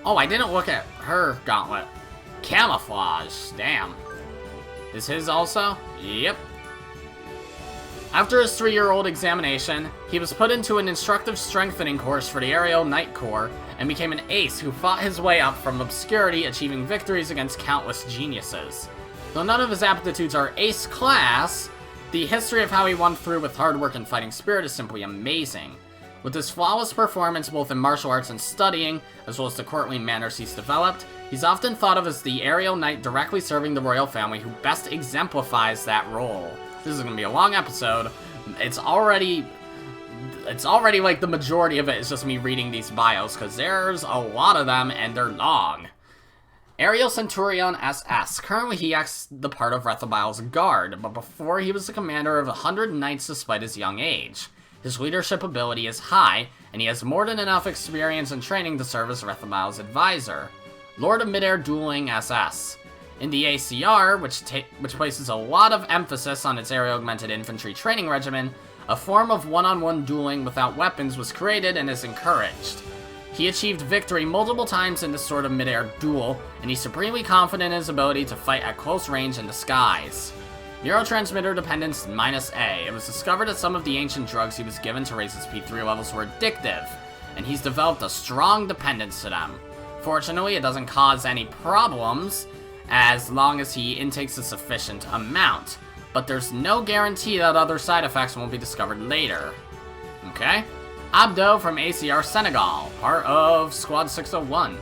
Oh, I didn't look at her gauntlet. Camouflage, damn. Is his also? Yep. After his 3-year-old examination, he was put into an instructive strengthening course for the Aerial Knight Corps and became an ace who fought his way up from obscurity, achieving victories against countless geniuses. Though none of his aptitudes are ace class, the history of how he won through with hard work and fighting spirit is simply amazing. With his flawless performance both in martial arts and studying, as well as the courtly manners he's developed, he's often thought of as the Aerial Knight directly serving the royal family who best exemplifies that role. This is going to be a long episode. It's already like the majority of it is just me reading these bios, because there's a lot of them and they're long. Aerial Centurion SS. Currently he acts the part of Rethabil's guard, but before he was the commander of 100 knights despite his young age. His leadership ability is high, and he has more than enough experience and training to serve as Rethabil's advisor. Lord of Midair Dueling SS. In the ACR, which places a lot of emphasis on its aerial augmented infantry training regimen, a form of one-on-one dueling without weapons was created and is encouraged. He achieved victory multiple times in this sort of mid-air duel, and he's supremely confident in his ability to fight at close range in the skies. Neurotransmitter dependence -A. It was discovered that some of the ancient drugs he was given to raise his P3 levels were addictive, and he's developed a strong dependence to them. Fortunately, it doesn't cause any problems, as long as he intakes a sufficient amount, but there's no guarantee that other side effects won't be discovered later. Okay? Abdo from ACR Senegal, part of Squad 601.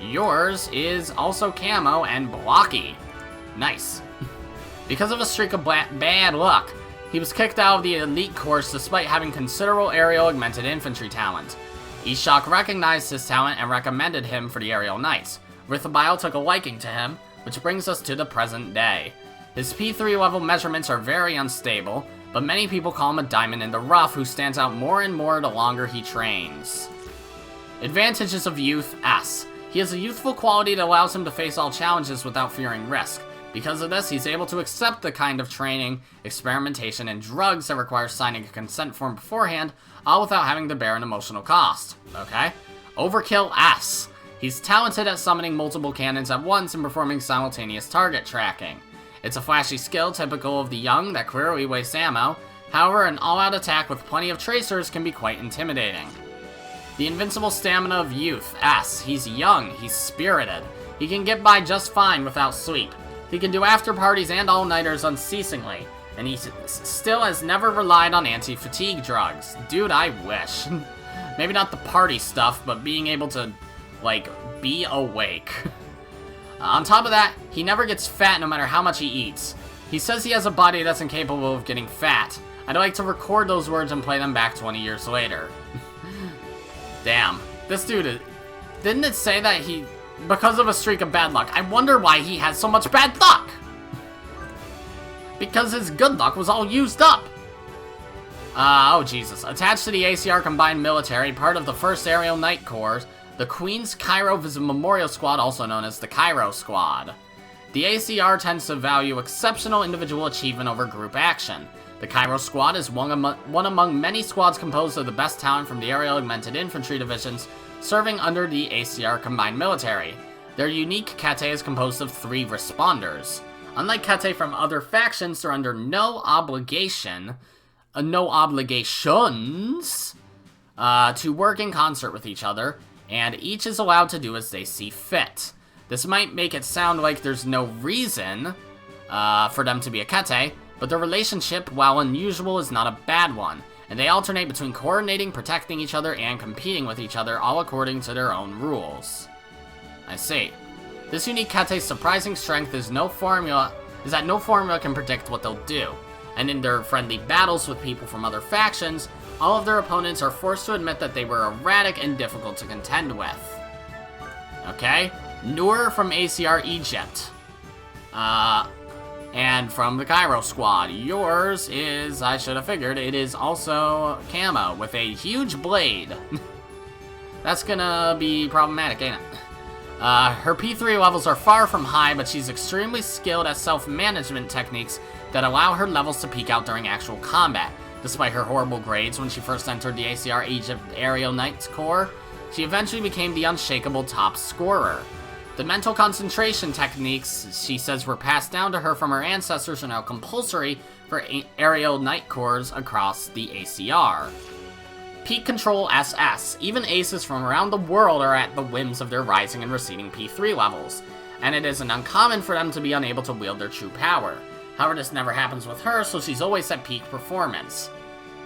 Yours is also camo and blocky. Nice. Because of a streak of bad luck, he was kicked out of the elite course despite having considerable aerial augmented infantry talent. Ishak recognized his talent and recommended him for the Aerial Knights. Rethabile took a liking to him, which brings us to the present day. His P3 level measurements are very unstable, but many people call him a diamond in the rough who stands out more and more the longer he trains. Advantages of Youth S. He has a youthful quality that allows him to face all challenges without fearing risk. Because of this, he's able to accept the kind of training, experimentation, and drugs that require signing a consent form beforehand, all without having to bear an emotional cost. Okay? Overkill S. He's talented at summoning multiple cannons at once and performing simultaneous target tracking. It's a flashy skill typical of the young that clearly wastes ammo. However, an all-out attack with plenty of tracers can be quite intimidating. The invincible stamina of Youth S. He's young, he's spirited. He can get by just fine without sleep. He can do after parties and all-nighters unceasingly, and he still has never relied on anti-fatigue drugs. Dude, I wish. Maybe not the party stuff, but being able to, like, be awake. On top of that, he never gets fat no matter how much he eats. He says he has a body that's incapable of getting fat. I'd like to record those words and play them back 20 years later. Damn. This dude, didn't it say that he... Because of a streak of bad luck. I wonder why he has so much bad luck! Because his good luck was all used up! Oh Jesus. Attached to the ACR Combined Military, part of the 1st Aerial Knight Corps, the Queen's Cairo Visit Memorial Squad, also known as the Cairo Squad. The ACR tends to value exceptional individual achievement over group action. The Cairo Squad is one among many squads composed of the best talent from the Aerial Augmented Infantry divisions, serving under the ACR Combined Military. Their unique kete is composed of 3 responders. Unlike kete from other factions, they're under no obligations to work in concert with each other, and each is allowed to do as they see fit. This might make it sound like there's no reason for them to be a kete, but their relationship, while unusual, is not a bad one, and they alternate between coordinating, protecting each other, and competing with each other, all according to their own rules. I see. This unique kete's surprising strength is that no formula can predict what they'll do, and in their friendly battles with people from other factions, all of their opponents are forced to admit that they were erratic and difficult to contend with. Okay? Noor from ACR Egypt. And from the Cairo squad. Yours is, I should have figured, it is also camo with a huge blade. That's gonna be problematic, ain't it? Her P3 levels are far from high, but she's extremely skilled at self-management techniques that allow her levels to peak out during actual combat. Despite her horrible grades when she first entered the ACR Egypt Aerial Knights Corps, she eventually became the unshakable top scorer. The mental concentration techniques she says were passed down to her from her ancestors are now compulsory for Aerial Knight Corps across the ACR. Peak Control SS. Even aces from around the world are at the whims of their rising and receding P3 levels, and it isn't uncommon for them to be unable to wield their true power. However, this never happens with her, so she's always at peak performance.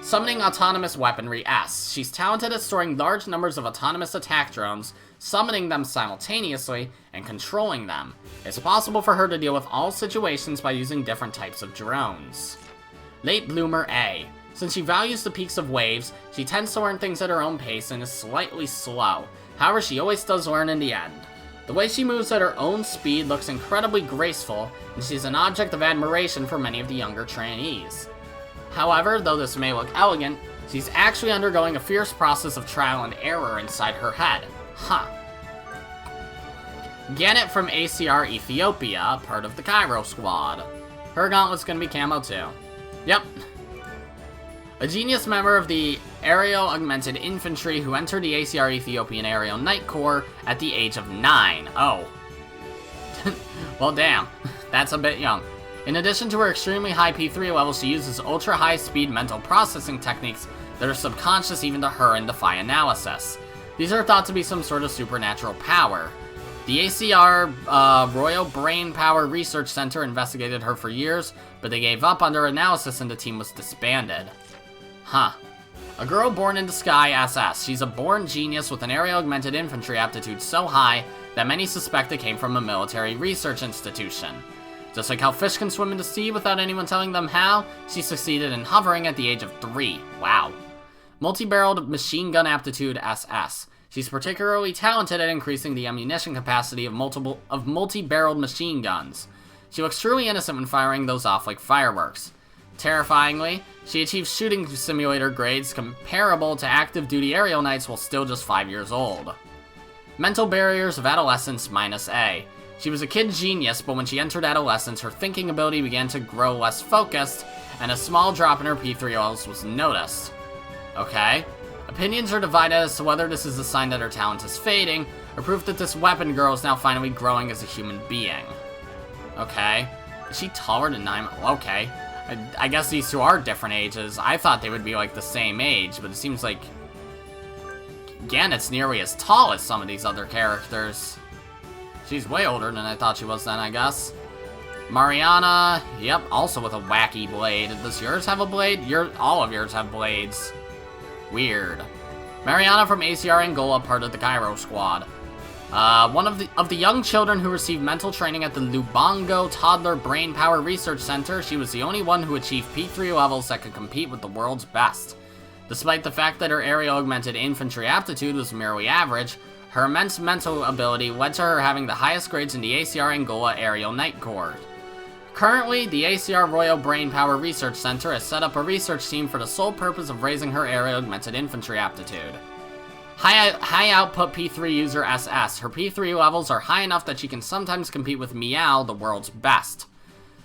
Summoning Autonomous Weaponry S. She's talented at storing large numbers of autonomous attack drones, summoning them simultaneously, and controlling them. It's possible for her to deal with all situations by using different types of drones. Late Bloomer A. Since she values the peaks of waves, she tends to learn things at her own pace and is slightly slow. However, she always does learn in the end. The way she moves at her own speed looks incredibly graceful, and she's an object of admiration for many of the younger trainees. However, though this may look elegant, she's actually undergoing a fierce process of trial and error inside her head. Huh. Gauntlet from ACR Ethiopia, part of the Cairo squad. Her gauntlet's gonna be camo too. Yep. A genius member of the Aerial Augmented Infantry who entered the ACR Ethiopian Aerial Knight Corps at the age of 9. Oh. Well, damn. That's a bit young. In addition to her extremely high P3 levels, she uses ultra-high-speed mental processing techniques that are subconscious even to her and defy analysis. These are thought to be some sort of supernatural power. The ACR Royal Brain Power Research Center investigated her for years, but they gave up under analysis and the team was disbanded. Huh. A girl born in the sky SS. She's a born genius with an aerial augmented infantry aptitude so high that many suspect it came from a military research institution. Just like how fish can swim in the sea without anyone telling them how, she succeeded in hovering at the age of 3. Wow. Multi-barreled machine gun aptitude SS. She's particularly talented at increasing the ammunition capacity of multi-barreled machine guns. She looks truly innocent when firing those off like fireworks. Terrifyingly, she achieves shooting simulator grades comparable to active duty aerial knights while still just 5 years old. Mental barriers of adolescence -A. She was a kid genius, but when she entered adolescence, her thinking ability began to grow less focused, and a small drop in her P3 levels was noticed. Okay. Opinions are divided as to whether this is a sign that her talent is fading, or proof that this weapon girl is now finally growing as a human being. Okay. Is she taller than 9? Okay. I guess these two are different ages. I thought they would be like the same age, but it seems like Gannet's nearly as tall as some of these other characters. She's way older than I thought she was then, I guess. Mariana, yep, also with a wacky blade. Does yours have a blade? All of yours have blades. Weird. Mariana from ACR Angola, part of the Cairo squad. One of the young children who received mental training at the Lubongo Toddler Brain Power Research Center, she was the only one who achieved P3 levels that could compete with the world's best. Despite the fact that her aerial augmented infantry aptitude was merely average, her immense mental ability led to her having the highest grades in the ACR Angola Aerial Knight Corps. Currently, the ACR Royal Brain Power Research Center has set up a research team for the sole purpose of raising her aerial augmented infantry aptitude. High output P3 user SS. Her P3 levels are high enough that she can sometimes compete with Miyao, the world's best.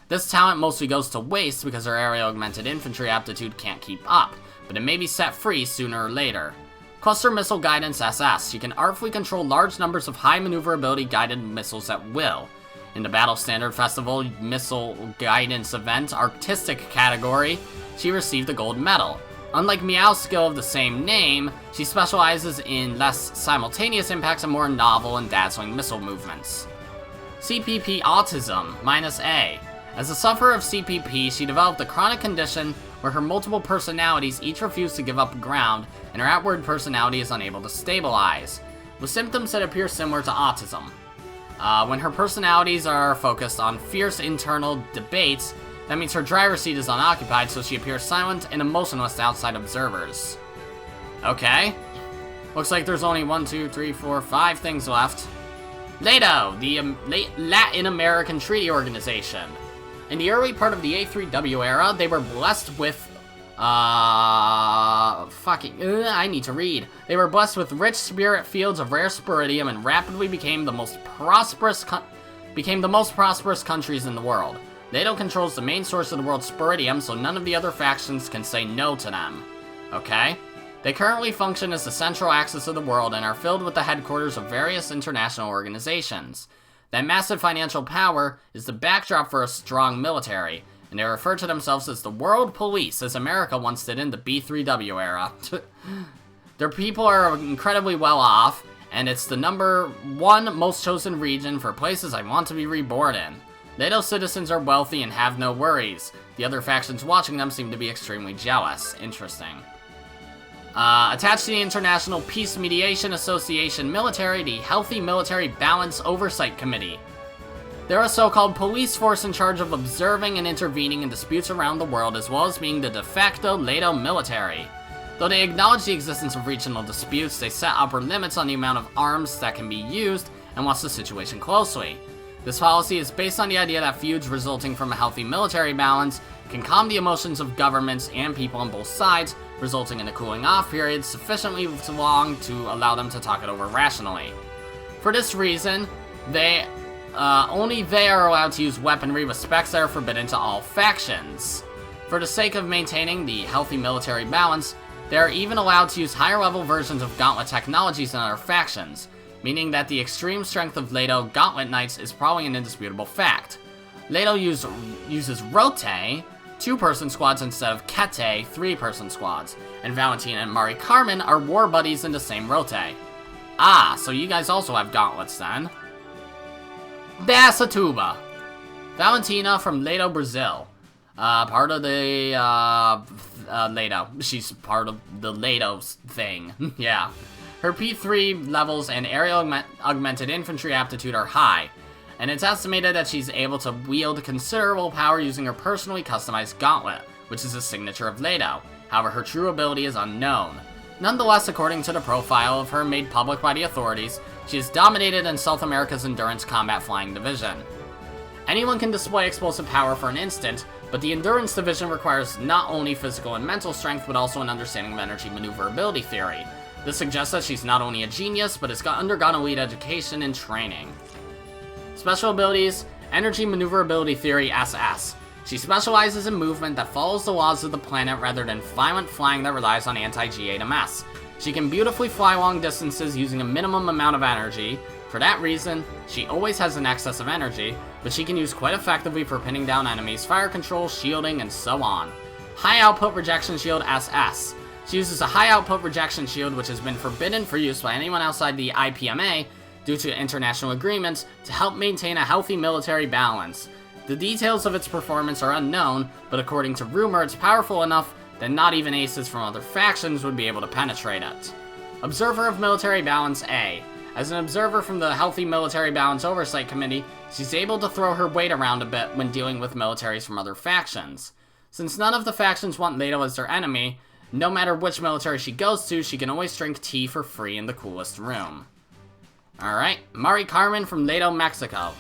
This talent mostly goes to waste because her aerial augmented infantry aptitude can't keep up, but it may be set free sooner or later. Cluster Missile Guidance SS. She can artfully control large numbers of high maneuverability guided missiles at will. In the Battle Standard Festival Missile Guidance event Artistic category, she received a gold medal. Unlike Miyao's skill of the same name, she specializes in less simultaneous impacts and more novel and dazzling missile movements. CPP Autism, -A. As a sufferer of CPP, she developed a chronic condition where her multiple personalities each refuse to give up ground, and her outward personality is unable to stabilize, with symptoms that appear similar to autism. When her personalities are focused on fierce internal debates, that means her driver's seat is unoccupied, so she appears silent and emotionless to outside observers. Okay. Looks like there's only 1, 2, 3, 4, 5 things left. LATO, the Latin American Treaty Organization. In the early part of the A3W era, they were blessed with, I need to read. They were blessed with rich spirit fields of rare spiridium and rapidly became the most prosperous countries in the world. NATO controls the main source of the world's spiridium, so none of the other factions can say no to them. Okay? They currently function as the central axis of the world and are filled with the headquarters of various international organizations. That massive financial power is the backdrop for a strong military, and they refer to themselves as the World Police, as America once did in the B3W era. Their people are incredibly well off, and it's the #1 most chosen region for places I want to be reborn in. NATO citizens are wealthy and have no worries. The other factions watching them seem to be extremely jealous. Interesting. Attached to the International Peace Mediation Association Military, the Healthy Military Balance Oversight Committee. They're a so-called police force in charge of observing and intervening in disputes around the world, as well as being the de facto NATO military. Though they acknowledge the existence of regional disputes, they set upper limits on the amount of arms that can be used and watch the situation closely. This policy is based on the idea that feuds resulting from a healthy military balance can calm the emotions of governments and people on both sides, resulting in a cooling off period sufficiently long to allow them to talk it over rationally. For this reason, only they are allowed to use weaponry with specs that are forbidden to all factions. For the sake of maintaining the healthy military balance, they are even allowed to use higher level versions of Gauntlet technologies in other factions, meaning that the extreme strength of LATO Gauntlet Knights is probably an indisputable fact. LATO uses Rote, 2-person squads instead of Kete, 3-person squads, and Valentina and Mari Carmen are war buddies in the same Rote. Ah, so you guys also have Gauntlets then. Dasatuba. Valentina from LATO Brazil. Part of the, LATO. She's part of the LATO thing. Yeah. Her P3 levels and aerial augmented infantry aptitude are high, and it's estimated that she's able to wield considerable power using her personally customized gauntlet, which is a signature of LATO. However, her true ability is unknown. Nonetheless, according to the profile of her made public by the authorities, she is dominated in South America's Endurance Combat Flying Division. Anyone can display explosive power for an instant, but the Endurance Division requires not only physical and mental strength, but also an understanding of energy maneuverability theory. This suggests that she's not only a genius, but has undergone elite education and training. Special abilities, Energy Maneuverability Theory SS. She specializes in movement that follows the laws of the planet rather than violent flying that relies on anti-G8MS. She can beautifully fly long distances using a minimum amount of energy. For that reason, she always has an excess of energy, but she can use quite effectively for pinning down enemies, fire control, shielding, and so on. High Output Rejection Shield SS. She uses a high output rejection shield which has been forbidden for use by anyone outside the IPMA due to international agreements to help maintain a healthy military balance. The details of its performance are unknown, but according to rumor it's powerful enough that not even aces from other factions would be able to penetrate it. Observer of Military Balance A. As an observer from the Healthy Military Balance Oversight Committee, she's able to throw her weight around a bit when dealing with militaries from other factions. Since none of the factions want LATO as their enemy, no matter which military she goes to, she can always drink tea for free in the coolest room. Alright, Mari Carmen from LATO, Mexico.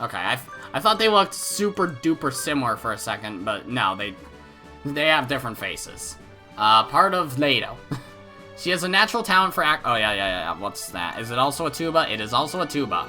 Okay, I thought they looked super duper similar for a second, but no, they have different faces. Part of LATO. She has a natural talent for oh yeah, what's that? Is it also a tuba? It is also a tuba.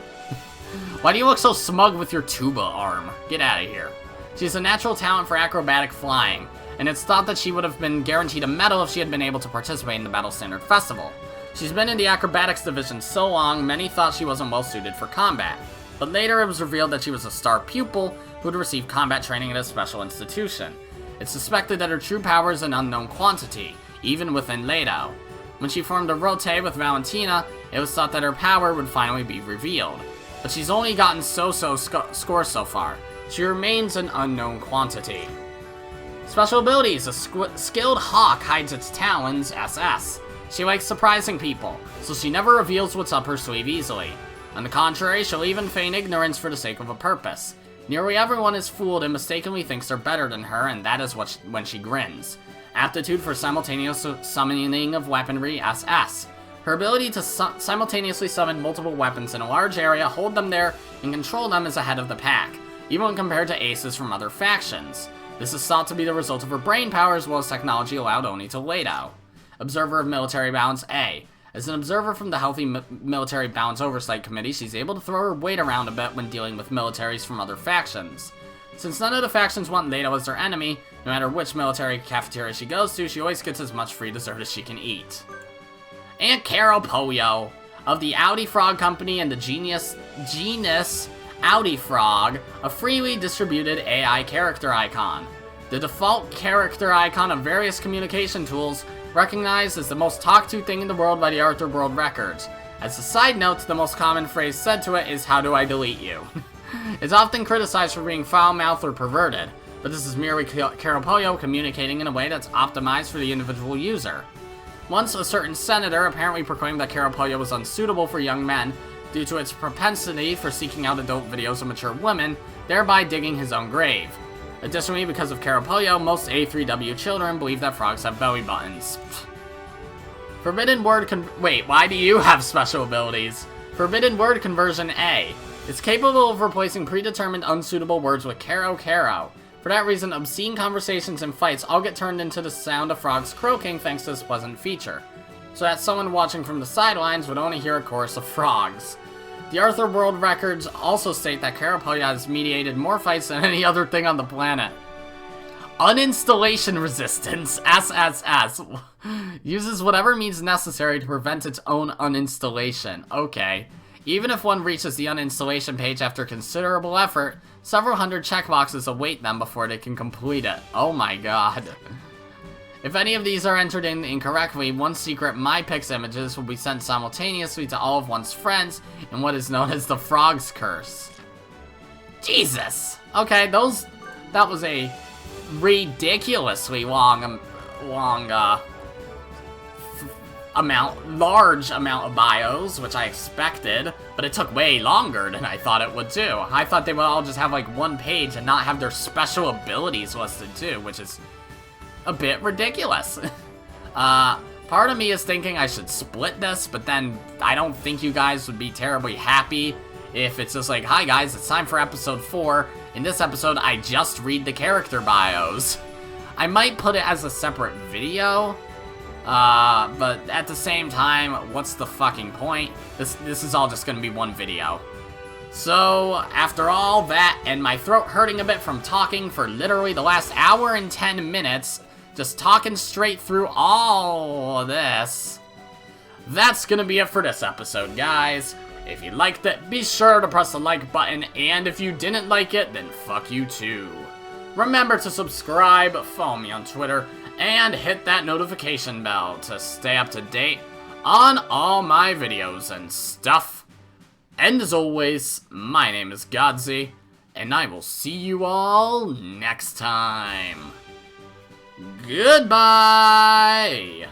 Why do you look so smug with your tuba arm? Get out of here. She has a natural talent for acrobatic flying. and it's thought that she would have been guaranteed a medal if she had been able to participate in the Battle Standard Festival. She's been in the acrobatics division so long, many thought she wasn't well suited for combat. But later it was revealed that she was a star pupil who had received combat training at a special institution. It's suspected that her true power is an unknown quantity, even within Leto. When she formed a rote with Valentina, it was thought that her power would finally be revealed. But she's only gotten so-so scores so far. She remains an unknown quantity. Special abilities. A skilled hawk hides its talons, SS. She likes surprising people, so she never reveals what's up her sleeve easily. On the contrary, she'll even feign ignorance for the sake of a purpose. Nearly everyone is fooled and mistakenly thinks they're better than her, and that is when she grins. Aptitude for simultaneous summoning of weaponry, SS. Her ability to simultaneously summon multiple weapons in a large area, hold them there, and control them is ahead of the pack, even when compared to aces from other factions. This is thought to be the result of her brain power as well as technology allowed only to Leto. Observer of Military Balance, A. As an observer from the Healthy Military Balance Oversight Committee, she's able to throw her weight around a bit when dealing with militaries from other factions. Since none of the factions want Leto as their enemy, no matter which military cafeteria she goes to, she always gets as much free dessert as she can eat. And Carol Poyo, of the Audi Frog Company and the genus Audi Frog, a freely distributed AI character icon. The default character icon of various communication tools, recognized as the most talked to thing in the world by the Arthur World Records. As a side note, the most common phrase said to it is, "How do I delete you?" It's often criticized for being foul-mouthed or perverted, but this is merely Carol Poyo communicating in a way that's optimized for the individual user. Once a certain senator apparently proclaimed that Carol Poyo was unsuitable for young men due to its propensity for seeking out adult videos of mature women, thereby digging his own grave. Additionally, because of Carol Poyo, most A3W children believe that frogs have belly buttons. Forbidden Word Wait, why do you have special abilities? Forbidden Word Conversion A. It's capable of replacing predetermined unsuitable words with Caro. For that reason, obscene conversations and fights all get turned into the sound of frogs croaking thanks to this pleasant feature, so that someone watching from the sidelines would only hear a chorus of frogs. The Arthur World Records also state that Carol Poyo has mediated more fights than any other thing on the planet. Uninstallation resistance, SSS, uses whatever means necessary to prevent its own uninstallation. Okay. Even if one reaches the uninstallation page after considerable effort, several hundred checkboxes await them before they can complete it. Oh my god. If any of these are entered in incorrectly, one secret MyPix images will be sent simultaneously to all of one's friends in what is known as the Frog's Curse. Jesus! Okay, that was a ridiculously large amount of bios, which I expected, but it took way longer than I thought it would too. I thought they would all just have like one page and not have their special abilities listed too, which is a bit ridiculous. Part of me is thinking I should split this, but then I don't think you guys would be terribly happy if it's just like, hi guys, it's time for episode 4. In this episode, I just read the character bios. I might put it as a separate video, but at the same time, what's the fucking point? This is all just gonna be one video. So, after all that, and my throat hurting a bit from talking for literally the last hour and 10 minutes, just talking straight through all of this, that's gonna be it for this episode, guys. If you liked it, be sure to press the like button, and if you didn't like it, then fuck you too. Remember to subscribe, follow me on Twitter, and hit that notification bell to stay up to date on all my videos and stuff. And as always, my name is Godzi, and I will see you all next time. Goodbye!